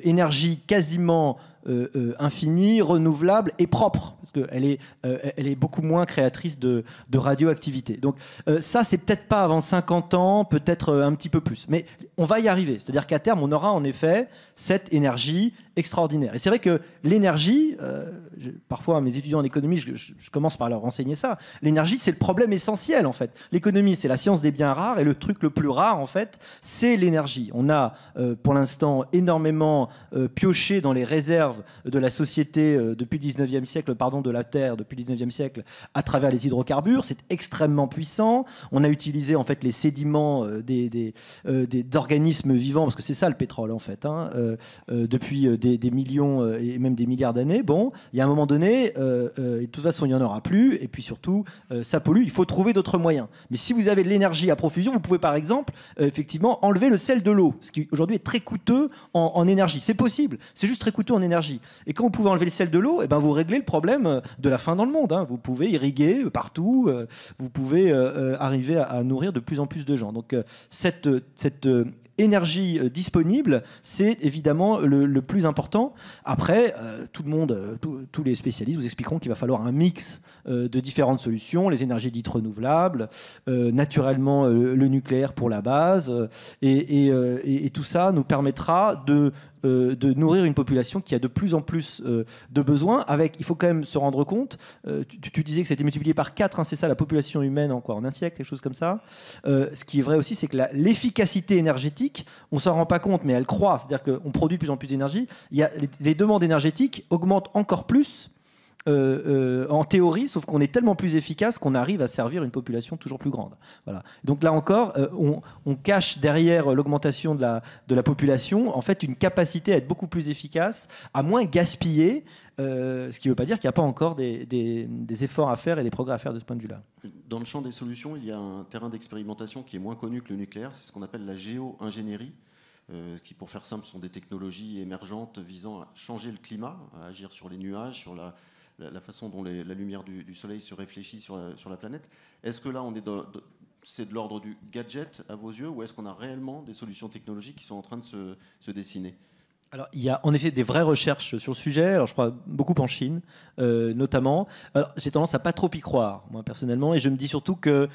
énergie quasiment infinie, renouvelable et propre, parce qu'elle est beaucoup moins créatrice de radioactivité. Donc ça, c'est peut-être pas avant 50 ans, peut-être un petit peu plus. Mais on va y arriver. C'est-à-dire qu'à terme, on aura en effet cette énergie extraordinaire. Et c'est vrai que l'énergie, parfois mes étudiants en économie, je commence par leur enseigner ça, l'énergie, c'est le problème essentiel en fait. L'économie, c'est la science des biens rares, et le truc le plus rare en fait, c'est l'énergie. On a pour l'instant énormément pioché dans les réserves de la société depuis le 19e siècle, de la Terre depuis le 19e siècle, à travers les hydrocarbures. C'est extrêmement puissant. On a utilisé en fait les sédiments d'organismes vivants, parce que c'est ça le pétrole en fait, depuis des millions et même des milliards d'années. Bon, il y a un moment donné, et de toute façon il n'y en aura plus, et puis surtout ça pollue, il faut trouver d'autres moyens. Mais si vous avez de l'énergie à profusion, vous pouvez par exemple effectivement enlever le sel de l'eau, ce qui aujourd'hui est très coûteux en énergie. C'est possible, c'est juste très coûteux en énergie. Et quand vous pouvez enlever le sel de l'eau, vous réglez le problème de la faim dans le monde. Vous pouvez irriguer partout, vous pouvez arriver à nourrir de plus en plus de gens. Donc cette énergie disponible, c'est évidemment le plus important. Après, tout le monde, tous les spécialistes vous expliqueront qu'il va falloir un mix de différentes solutions, les énergies dites renouvelables, naturellement le nucléaire pour la base, et tout ça nous permettra de nourrir une population qui a de plus en plus de besoins. Il faut quand même se rendre compte, tu disais que ça a été multiplié par 4, c'est ça la population humaine en un siècle, quelque chose comme ça. Ce qui est vrai aussi, c'est que l'efficacité énergétique, on ne s'en rend pas compte, mais elle croît, c'est-à-dire qu'on produit de plus en plus d'énergie. Les demandes énergétiques augmentent encore plus en théorie, sauf qu'on est tellement plus efficace qu'on arrive à servir une population toujours plus grande. Voilà. Donc là encore, on cache derrière l'augmentation de la population en fait une capacité à être beaucoup plus efficace, à moins gaspiller, ce qui ne veut pas dire qu'il n'y a pas encore des efforts à faire et des progrès à faire de ce point de vue-là. Dans le champ des solutions, il y a un terrain d'expérimentation qui est moins connu que le nucléaire, c'est ce qu'on appelle la géo-ingénierie, qui, pour faire simple, sont des technologies émergentes visant à changer le climat, à agir sur les nuages, sur la façon dont la lumière du soleil se réfléchit sur la planète. Est-ce que là, c'est de l'ordre du gadget à vos yeux, ou est-ce qu'on a réellement des solutions technologiques qui sont en train de se dessiner ? Alors, il y a en effet des vraies recherches sur le sujet. Alors, je crois beaucoup en Chine, notamment. Alors, j'ai tendance à pas trop y croire, moi personnellement, et je me dis surtout que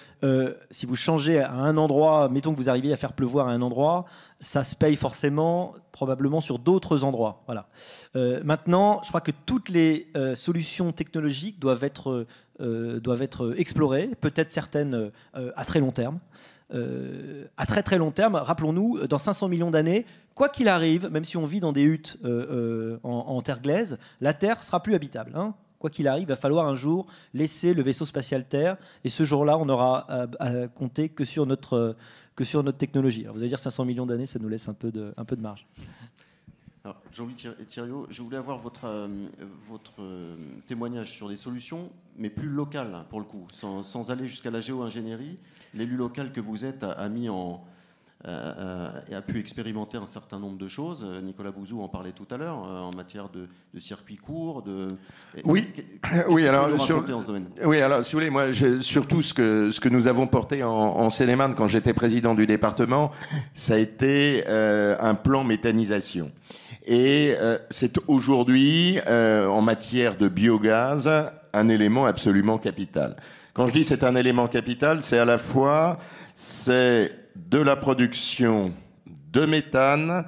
si vous changez à un endroit, mettons que vous arriviez à faire pleuvoir à un endroit, ça se paye forcément, probablement sur d'autres endroits. Voilà. Maintenant, je crois que toutes les solutions technologiques doivent être explorées, peut-être certaines à très long terme. À très très long terme, rappelons-nous, dans 500 millions d'années, quoi qu'il arrive, même si on vit dans des huttes en terre glaise, la Terre sera plus habitable. Quoi qu'il arrive, il va falloir un jour laisser le vaisseau spatial Terre, et ce jour-là, on n'aura à compter que sur notre technologie. Alors, vous allez dire 500 millions d'années, ça nous laisse un peu de marge. Alors, Jean-Louis Thiriot, je voulais avoir votre témoignage sur les solutions, mais plus locales, pour le coup, sans aller jusqu'à la géo-ingénierie. L'élu local que vous êtes a mis en a pu expérimenter un certain nombre de choses. Nicolas Bouzou en parlait tout à l'heure, en matière de circuits courts. Oui, oui, alors, en ce domaine. Oui, alors si vous voulez, moi, surtout ce que nous avons porté en Seine-et-Marne quand j'étais président du département, ça a été un plan méthanisation. Et c'est aujourd'hui, en matière de biogaz, un élément absolument capital. Quand je dis c'est un élément capital, c'est à la fois de la production de méthane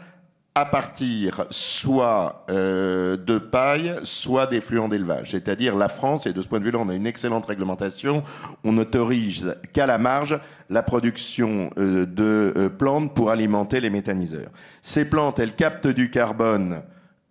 à partir soit de paille, soit d'effluents d'élevage. C'est-à-dire la France, et de ce point de vue-là, on a une excellente réglementation, on n'autorise qu'à la marge la production de plantes pour alimenter les méthaniseurs. Ces plantes, elles captent du carbone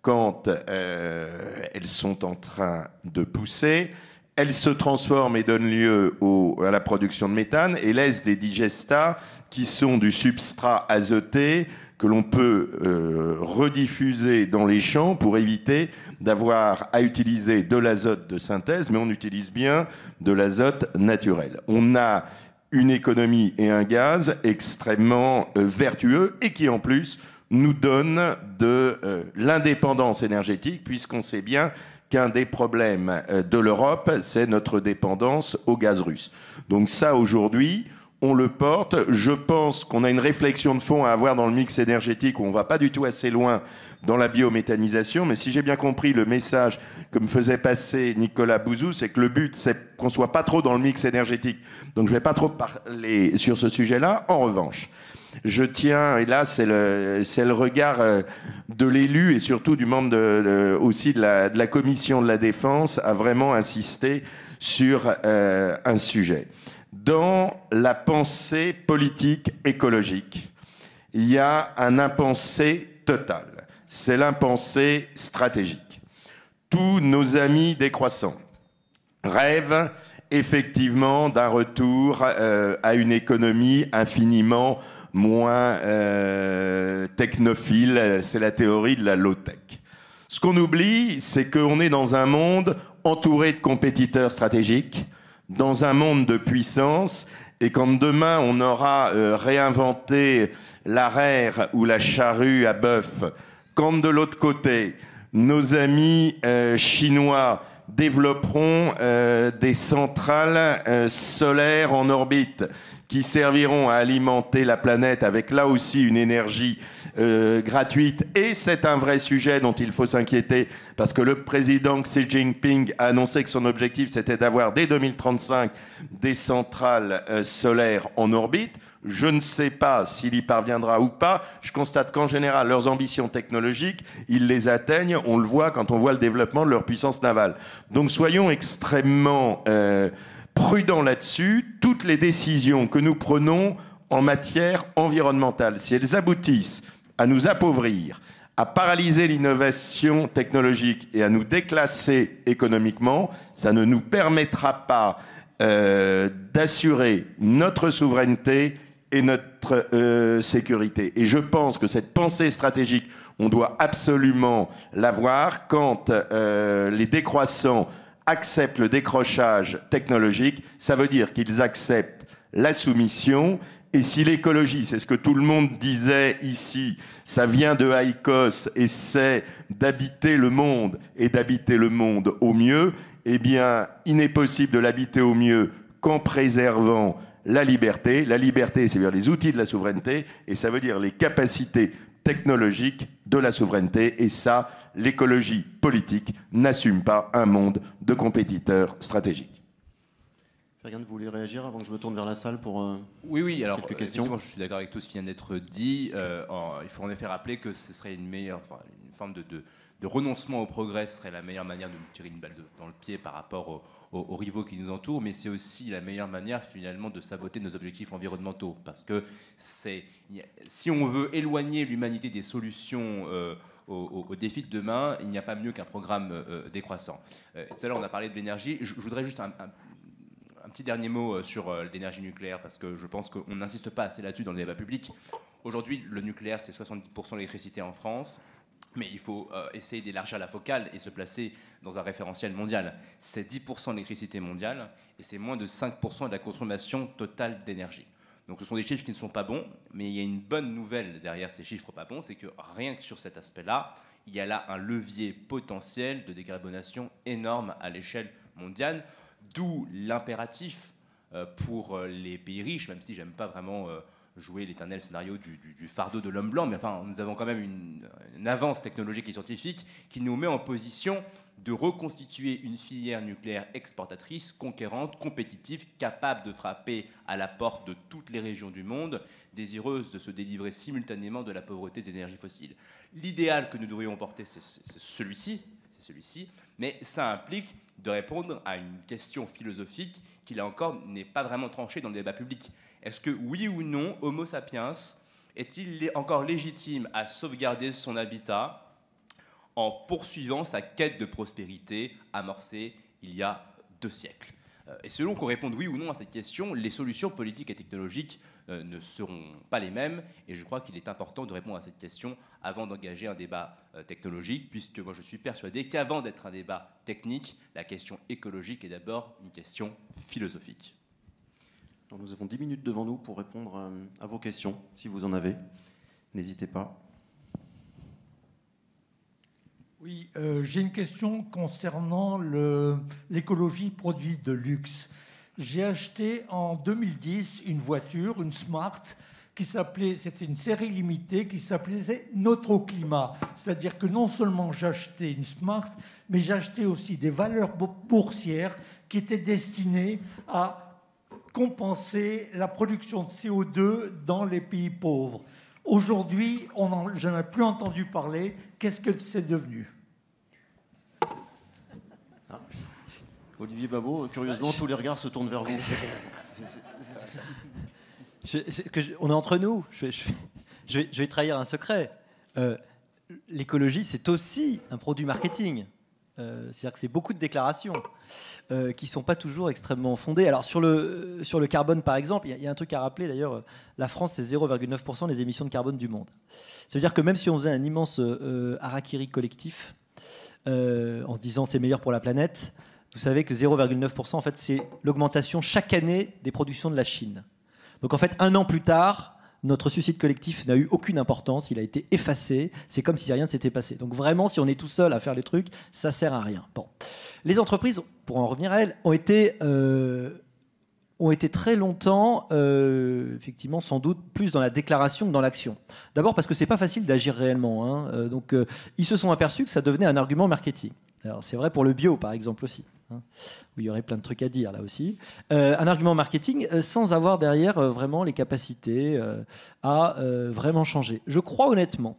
quand elles sont en train de pousser. Elles se transforment et donnent lieu à la production de méthane et laissent des digestats qui sont du substrat azoté que l'on peut rediffuser dans les champs pour éviter d'avoir à utiliser de l'azote de synthèse, mais on utilise bien de l'azote naturel. On a une économie et un gaz extrêmement vertueux et qui en plus nous donne de l'indépendance énergétique, puisqu'on sait bien qu'un des problèmes de l'Europe, c'est notre dépendance au gaz russe. Donc ça, aujourd'hui, on le porte. Je pense qu'on a une réflexion de fond à avoir dans le mix énergétique où on ne va pas du tout assez loin dans la biométhanisation. Mais si j'ai bien compris le message que me faisait passer Nicolas Bouzou, c'est que le but, c'est qu'on ne soit pas trop dans le mix énergétique. Donc je ne vais pas trop parler sur ce sujet-là. En revanche, je tiens, et là c'est le regard de l'élu et surtout du membre aussi de la commission de la défense à vraiment insister sur un sujet. Dans la pensée politique écologique, il y a un impensé total. C'est l'impensé stratégique. Tous nos amis décroissants rêvent effectivement d'un retour à une économie infiniment moins technophile. C'est la théorie de la low-tech. Ce qu'on oublie, c'est qu'on est dans un monde entouré de compétiteurs stratégiques, dans un monde de puissance, et quand demain on aura réinventé l'arère ou la charrue à bœuf, quand de l'autre côté, nos amis chinois développeront des centrales solaires en orbite qui serviront à alimenter la planète avec là aussi une énergie gratuite. Et c'est un vrai sujet dont il faut s'inquiéter parce que le président Xi Jinping a annoncé que son objectif c'était d'avoir dès 2035 des centrales solaires en orbite. Je ne sais pas s'il y parviendra ou pas. Je constate qu'en général, leurs ambitions technologiques, ils les atteignent. On le voit quand on voit le développement de leur puissance navale. Donc soyons extrêmement prudents là-dessus. Toutes les décisions que nous prenons en matière environnementale, si elles aboutissent à nous appauvrir, à paralyser l'innovation technologique et à nous déclasser économiquement, ça ne nous permettra pas d'assurer notre souveraineté et notre sécurité. Et je pense que cette pensée stratégique, on doit absolument l'avoir quand les décroissants acceptent le décrochage technologique. Ça veut dire qu'ils acceptent la soumission. Et si l'écologie, c'est ce que tout le monde disait ici, ça vient de Haïkos et c'est d'habiter le monde et d'habiter le monde au mieux, eh bien, il n'est possible de l'habiter au mieux qu'en préservant la liberté. La liberté, c'est-à-dire les outils de la souveraineté, et ça veut dire les capacités technologiques de la souveraineté. Et ça, l'écologie politique n'assume pas un monde de compétiteurs stratégiques. Fergan, vous voulez réagir avant que je me tourne vers la salle pour oui, alors quelques questions. effectivement, je suis d'accord avec tout ce qui vient d'être dit. Il faut en effet rappeler que ce serait une forme de renoncement au progrès serait la meilleure manière de nous tirer une balle dans le pied par rapport aux rivaux qui nous entourent, mais c'est aussi la meilleure manière finalement de saboter nos objectifs environnementaux, parce que si on veut éloigner l'humanité des solutions aux défis de demain, il n'y a pas mieux qu'un programme décroissant. Tout à l'heure, on a parlé de l'énergie. Je voudrais juste un petit dernier mot sur l'énergie nucléaire, parce que je pense qu'on n'insiste pas assez là-dessus dans le débat public. Aujourd'hui, le nucléaire, c'est 70% de l'électricité en France. Mais il faut essayer d'élargir la focale et se placer dans un référentiel mondial. C'est 10% de l'électricité mondiale et c'est moins de 5% de la consommation totale d'énergie. Donc ce sont des chiffres qui ne sont pas bons, mais il y a une bonne nouvelle derrière ces chiffres pas bons, c'est que rien que sur cet aspect-là, il y a là un levier potentiel de décarbonation énorme à l'échelle mondiale, d'où l'impératif pour les pays riches, même si j'aime pas vraiment jouer l'éternel scénario du fardeau de l'homme blanc, mais enfin, nous avons quand même une avance technologique et scientifique qui nous met en position de reconstituer une filière nucléaire exportatrice, conquérante, compétitive, capable de frapper à la porte de toutes les régions du monde, désireuses de se délivrer simultanément de la pauvreté des énergies fossiles. L'idéal que nous devrions porter, c'est celui-ci, mais ça implique de répondre à une question philosophique qui, là encore, n'est pas vraiment tranchée dans le débat public. Est-ce que, oui ou non, Homo sapiens est-il encore légitime à sauvegarder son habitat en poursuivant sa quête de prospérité amorcée il y a 2 siècles? Et selon qu'on réponde oui ou non à cette question, les solutions politiques et technologiques ne seront pas les mêmes. Et je crois qu'il est important de répondre à cette question avant d'engager un débat technologique, puisque moi je suis persuadé qu'avant d'être un débat technique, la question écologique est d'abord une question philosophique. Alors nous avons 10 minutes devant nous pour répondre à vos questions, si vous en avez. N'hésitez pas. Oui, j'ai une question concernant l'écologie produit de luxe. J'ai acheté en 2010 une voiture, une Smart, c'était une série limitée qui s'appelait Notre Climat. C'est-à-dire que non seulement j'achetais une Smart, mais j'achetais aussi des valeurs boursières qui étaient destinées à compenser la production de CO2 dans les pays pauvres. Aujourd'hui, je n'en ai plus entendu parler. Qu'est-ce que c'est devenu ? Olivier Babot, curieusement, tous les regards se tournent vers vous. On est entre nous. Je vais trahir un secret. L'écologie, c'est aussi un produit marketing. C'est-à-dire que c'est beaucoup de déclarations qui ne sont pas toujours extrêmement fondées. Alors sur le carbone, par exemple, il y a un truc à rappeler d'ailleurs, la France, c'est 0,9% des émissions de carbone du monde. Ça veut dire que même si on faisait un immense harakiri collectif, en se disant c'est meilleur pour la planète, vous savez que 0,9%, en fait, c'est l'augmentation chaque année des productions de la Chine. Donc en fait, 1 an plus tard, notre suicide collectif n'a eu aucune importance, il a été effacé, c'est comme si rien ne s'était passé. Donc vraiment, si on est tout seul à faire les trucs, ça sert à rien. Bon. Les entreprises, pour en revenir à elles, ont été très longtemps, effectivement, sans doute, plus dans la déclaration que dans l'action. D'abord parce que c'est pas facile d'agir réellement. Hein. Donc ils se sont aperçus que ça devenait un argument marketing. Alors c'est vrai pour le bio, par exemple, aussi. Où il y aurait plein de trucs à dire là aussi. Un argument marketing sans avoir derrière vraiment les capacités à vraiment changer. Je crois honnêtement,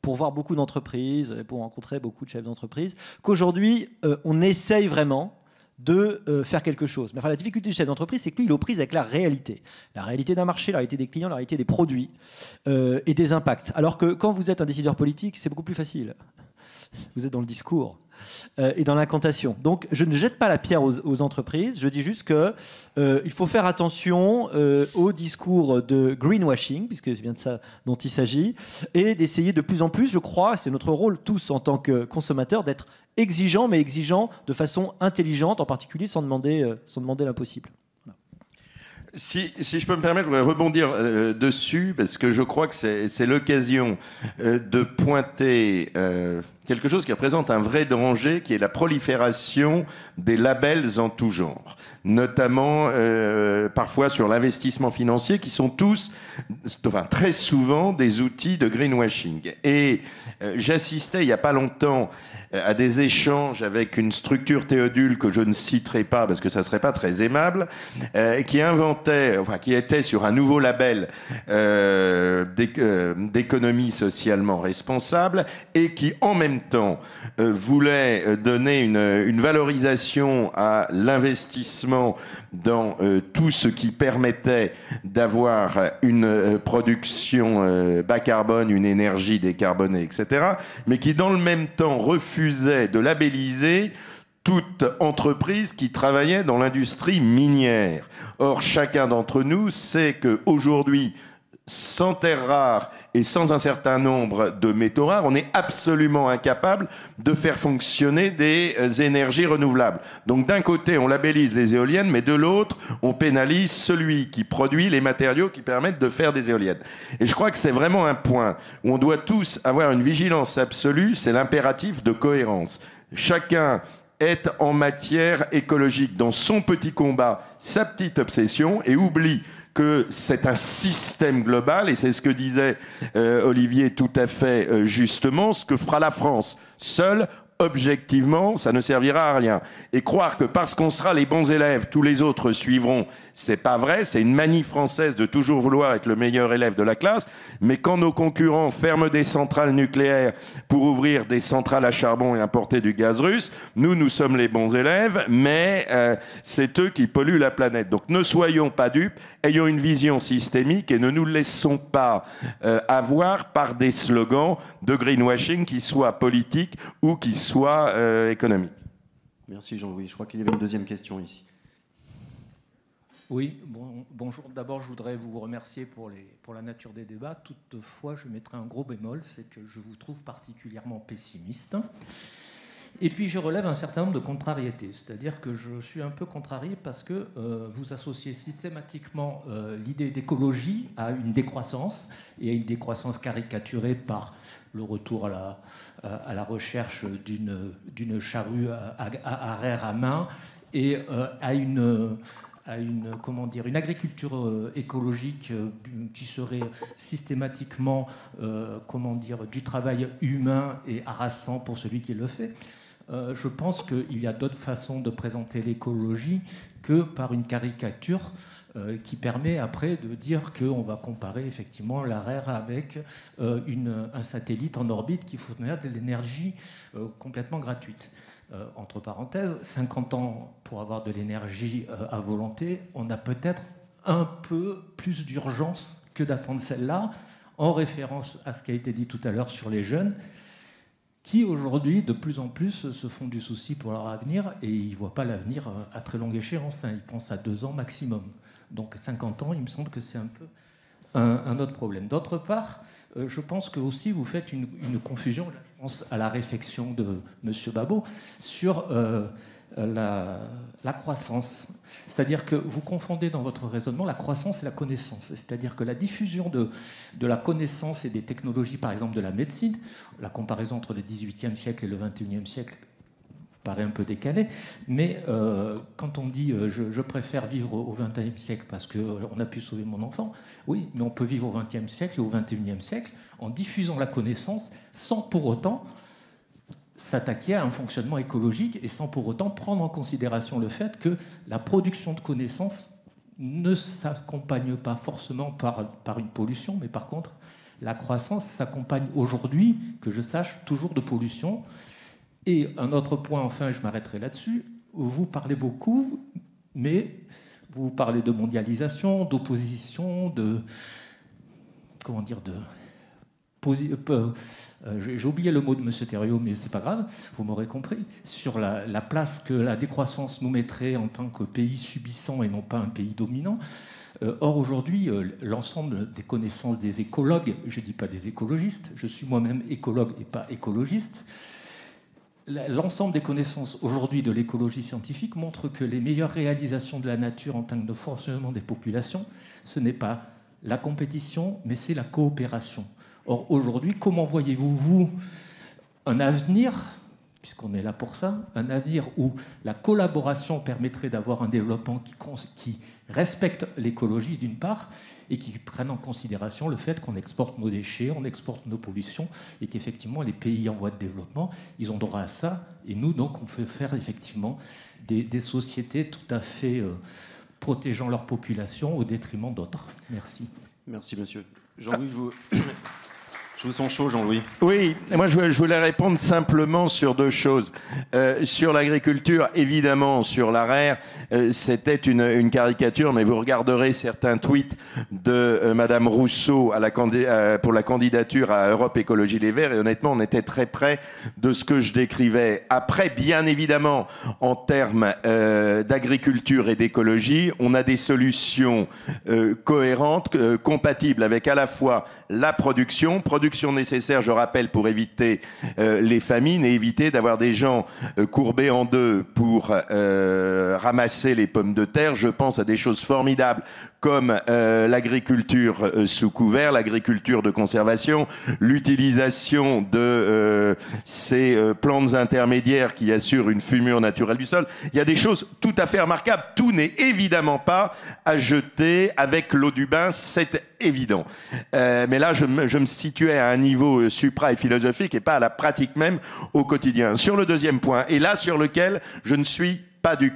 pour voir beaucoup d'entreprises, pour rencontrer beaucoup de chefs d'entreprise, qu'aujourd'hui, on essaye vraiment de faire quelque chose. Mais enfin, la difficulté du chef d'entreprise, c'est que lui, il est aux prises avec la réalité. La réalité d'un marché, la réalité des clients, la réalité des produits et des impacts. Alors que quand vous êtes un décideur politique, c'est beaucoup plus facile. Vous êtes dans le discours et dans l'incantation. Donc, je ne jette pas la pierre aux entreprises. Je dis juste qu'il faut faire attention au discours de greenwashing, puisque c'est bien de ça dont il s'agit, et d'essayer de plus en plus, je crois, c'est notre rôle tous en tant que consommateurs, d'être exigeants, mais exigeants de façon intelligente, en particulier sans demander l'impossible. Si je peux me permettre, je voudrais rebondir dessus, parce que je crois que c'est l'occasion de pointer quelque chose qui représente un vrai danger, qui est la prolifération des labels en tout genre, notamment parfois sur l'investissement financier, qui sont très souvent des outils de greenwashing. Et j'assistais il n'y a pas longtemps à des échanges avec une structure Théodule que je ne citerai pas parce que ça ne serait pas très aimable, qui était sur un nouveau label d'économie socialement responsable et qui en même temps voulait donner une valorisation à l'investissement dans tout ce qui permettait d'avoir une production bas carbone, une énergie décarbonée, etc., mais qui dans le même temps refusait de labelliser toute entreprise qui travaillait dans l'industrie minière. Or, chacun d'entre nous sait qu'aujourd'hui, sans terres rares et sans un certain nombre de métaux rares, on est absolument incapable de faire fonctionner des énergies renouvelables. Donc d'un côté, on labellise les éoliennes, mais de l'autre, on pénalise celui qui produit les matériaux qui permettent de faire des éoliennes. Et je crois que c'est vraiment un point où on doit tous avoir une vigilance absolue, c'est l'impératif de cohérence. Chacun est en matière écologique dans son petit combat, sa petite obsession, et oublie que c'est un système global, et c'est ce que disait Olivier tout à fait justement, ce que fera la France seule. Objectivement, ça ne servira à rien. Et croire que parce qu'on sera les bons élèves, tous les autres suivront, c'est pas vrai. C'est une manie française de toujours vouloir être le meilleur élève de la classe. Mais quand nos concurrents ferment des centrales nucléaires pour ouvrir des centrales à charbon et importer du gaz russe, nous sommes les bons élèves, mais c'est eux qui polluent la planète. Donc ne soyons pas dupes, ayons une vision systémique et ne nous laissons pas avoir par des slogans de greenwashing qui soient politiques ou qui soient économiques. Merci Jean-Louis. Je crois qu'il y avait une deuxième question ici. Oui, bonjour. D'abord, je voudrais vous remercier pour la nature des débats. Toutefois, je mettrai un gros bémol, c'est que je vous trouve particulièrement pessimiste. Et puis, je relève un certain nombre de contrariétés. C'est-à-dire que je suis un peu contrarié parce que vous associez systématiquement l'idée d'écologie à une décroissance, et à une décroissance caricaturée par le retour à la recherche d'une charrue à rère à main, et à une agriculture écologique qui serait systématiquement du travail humain et harassant pour celui qui le fait. Je pense qu'il y a d'autres façons de présenter l'écologie que par une caricature qui permet après de dire qu'on va comparer effectivement la RER avec un satellite en orbite qui fournira de l'énergie complètement gratuite. Entre parenthèses, 50 ans pour avoir de l'énergie à volonté, on a peut-être un peu plus d'urgence que d'attendre celle-là, en référence à ce qui a été dit tout à l'heure sur les jeunes, qui aujourd'hui, de plus en plus, se font du souci pour leur avenir, et ils ne voient pas l'avenir à très longue échéance, hein. Ils pensent à 2 ans maximum. Donc 50 ans, il me semble que c'est un peu un autre problème. D'autre part, je pense que aussi vous faites une confusion, là, je pense à la réflexion de M. Babot, sur la croissance. C'est-à-dire que vous confondez dans votre raisonnement la croissance et la connaissance. C'est-à-dire que la diffusion de la connaissance et des technologies, par exemple de la médecine, la comparaison entre le XVIIIe siècle et le XXIe siècle paraît un peu décalée, mais quand on dit je préfère vivre au XXe siècle parce qu'on a pu sauver mon enfant, oui, mais on peut vivre au XXe siècle et au XXIe siècle en diffusant la connaissance sans pour autant s'attaquer à un fonctionnement écologique et sans pour autant prendre en considération le fait que la production de connaissances ne s'accompagne pas forcément par une pollution, mais par contre, la croissance s'accompagne aujourd'hui, que je sache, toujours de pollution. Et un autre point, enfin, je m'arrêterai là-dessus, vous parlez beaucoup, mais vous parlez de mondialisation, d'opposition, j'ai oublié le mot de M. Thériault, mais c'est pas grave, vous m'aurez compris, sur la place que la décroissance nous mettrait en tant que pays subissant et non pas un pays dominant. Or, aujourd'hui, l'ensemble des connaissances des écologues, je ne dis pas des écologistes, je suis moi-même écologue et pas écologiste, l'ensemble des connaissances aujourd'hui de l'écologie scientifique montrent que les meilleures réalisations de la nature en termes de fonctionnement des populations, ce n'est pas la compétition, mais c'est la coopération. Or, aujourd'hui, comment voyez-vous, vous, un avenir, puisqu'on est là pour ça, un avenir où la collaboration permettrait d'avoir un développement qui respecte l'écologie d'une part, et qui prenne en considération le fait qu'on exporte nos déchets, on exporte nos pollutions, et qu'effectivement, les pays en voie de développement, ils ont droit à ça, et nous, donc, on peut faire effectivement des sociétés tout à fait protégeant leur population au détriment d'autres. Merci. Merci, monsieur. Jean-Louis, Je vous sens chaud, Jean-Louis. Oui, moi je voulais répondre simplement sur deux choses. Sur l'agriculture, évidemment, sur l'ARER, c'était une caricature, mais vous regarderez certains tweets de Madame Rousseau pour la candidature à Europe Écologie Les Verts, et honnêtement, on était très près de ce que je décrivais. Après, bien évidemment, en termes d'agriculture et d'écologie, on a des solutions cohérentes, compatibles avec à la fois la production nécessaire, je rappelle, pour éviter les famines et éviter d'avoir des gens courbés en deux pour ramasser les pommes de terre. Je pense à des choses formidables comme l'agriculture sous couvert, l'agriculture de conservation, l'utilisation de ces plantes intermédiaires qui assurent une fumure naturelle du sol. Il y a des choses tout à fait remarquables. Tout n'est évidemment pas à jeter avec l'eau du bain, c'est évident. Mais là, je me situais à un niveau supra et philosophique et pas à la pratique même au quotidien. Sur le deuxième point, et là sur lequel je ne suis pas du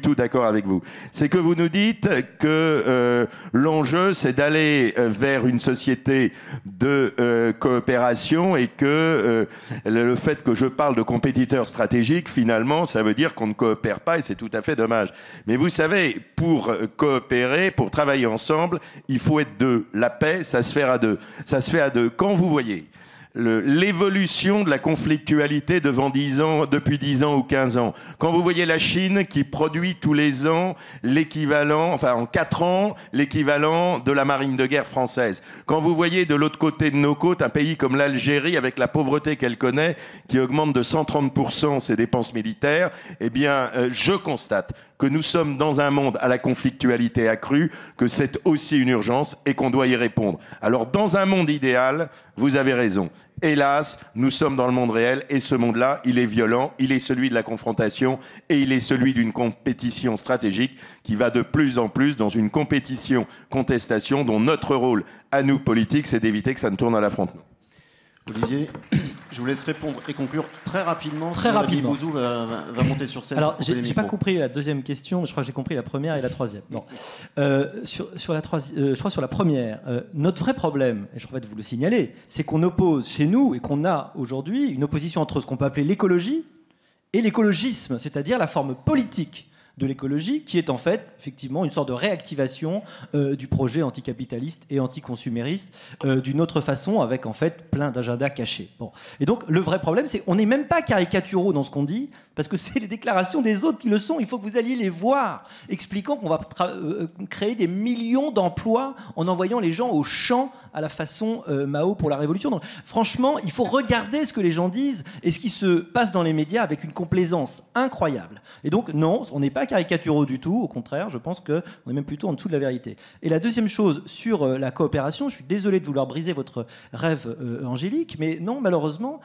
tout d'accord avec vous, c'est que vous nous dites que l'enjeu c'est d'aller vers une société de coopération et que le fait que je parle de compétiteurs stratégiques, finalement, ça veut dire qu'on ne coopère pas et c'est tout à fait dommage. Mais vous savez, pour coopérer, pour travailler ensemble, il faut être deux. La paix, ça se fait à deux. Ça se fait à deux. Quand vous voyez l'évolution de la conflictualité depuis 10 ans ou 15 ans. Quand vous voyez la Chine qui produit tous les ans l'équivalent, enfin en 4 ans, l'équivalent de la marine de guerre française. Quand vous voyez de l'autre côté de nos côtes un pays comme l'Algérie avec la pauvreté qu'elle connaît, qui augmente de 130% ses dépenses militaires, eh bien, je constate que nous sommes dans un monde à la conflictualité accrue, que c'est aussi une urgence et qu'on doit y répondre. Alors, dans un monde idéal, vous avez raison. Hélas, nous sommes dans le monde réel et ce monde-là, il est violent, il est celui de la confrontation et il est celui d'une compétition stratégique qui va de plus en plus dans une compétition-contestation dont notre rôle à nous politiques, c'est d'éviter que ça ne tourne à l'affrontement. Olivier, je vous laisse répondre et conclure très rapidement. Très rapidement. Bouzou va monter sur scène. Alors, j'ai pas compris la deuxième question, mais je crois que j'ai compris la première et la troisième. Bon. Sur la première, notre vrai problème, et je crois que vous le signalez, c'est qu'on oppose chez nous et qu'on a aujourd'hui une opposition entre ce qu'on peut appeler l'écologie et l'écologisme, c'est-à-dire la forme politique de l'écologie, qui est en fait effectivement une sorte de réactivation du projet anticapitaliste et anticonsumériste d'une autre façon, avec en fait plein d'agendas cachés. Bon. Et donc le vrai problème, c'est qu'on n'est même pas caricaturaux dans ce qu'on dit, parce que c'est les déclarations des autres qui le sont. Il faut que vous alliez les voir, expliquant qu'on va créer des millions d'emplois en envoyant les gens au champ à la façon Mao pour la Révolution. Donc franchement, il faut regarder ce que les gens disent et ce qui se passe dans les médias avec une complaisance incroyable. Et donc non, on n'est pas caricaturaux du tout, au contraire, je pense qu'on est même plutôt en dessous de la vérité. Et la deuxième chose, sur la coopération, je suis désolé de vouloir briser votre rêve angélique, mais non, malheureusement,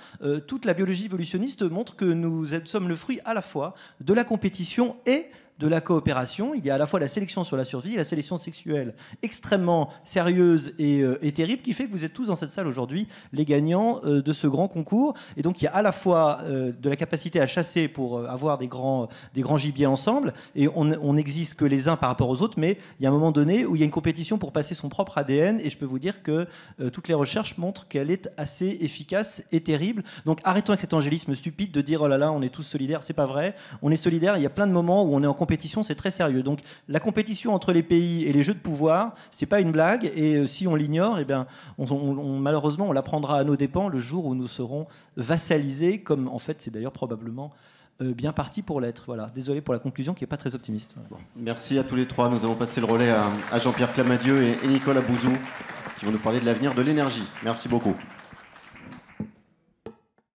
toute la biologie évolutionniste montre que nous sommes le fruit à la fois de la compétition et de la coopération. Il y a à la fois la sélection sur la survie et la sélection sexuelle extrêmement sérieuse et terrible, qui fait que vous êtes tous dans cette salle aujourd'hui les gagnants de ce grand concours. Et donc il y a à la fois de la capacité à chasser pour avoir des grands gibiers ensemble, et on n'existe que les uns par rapport aux autres, mais il y a un moment donné où il y a une compétition pour passer son propre ADN, et je peux vous dire que toutes les recherches montrent qu'elle est assez efficace et terrible. Donc arrêtons avec cet angélisme stupide de dire oh là là, on est tous solidaires. C'est pas vrai, on est solidaires. Il y a plein de moments où on est en compétition, c'est très sérieux. Donc la compétition entre les pays et les jeux de pouvoir, c'est pas une blague, et si on l'ignore, eh bien, malheureusement, on l'apprendra à nos dépens le jour où nous serons vassalisés, comme en fait c'est d'ailleurs probablement bien parti pour l'être. Voilà. Désolé pour la conclusion qui n'est pas très optimiste. Voilà. Merci à tous les trois. Nous allons passer le relais à Jean-Pierre Clamadieu et Nicolas Bouzou qui vont nous parler de l'avenir de l'énergie. Merci beaucoup.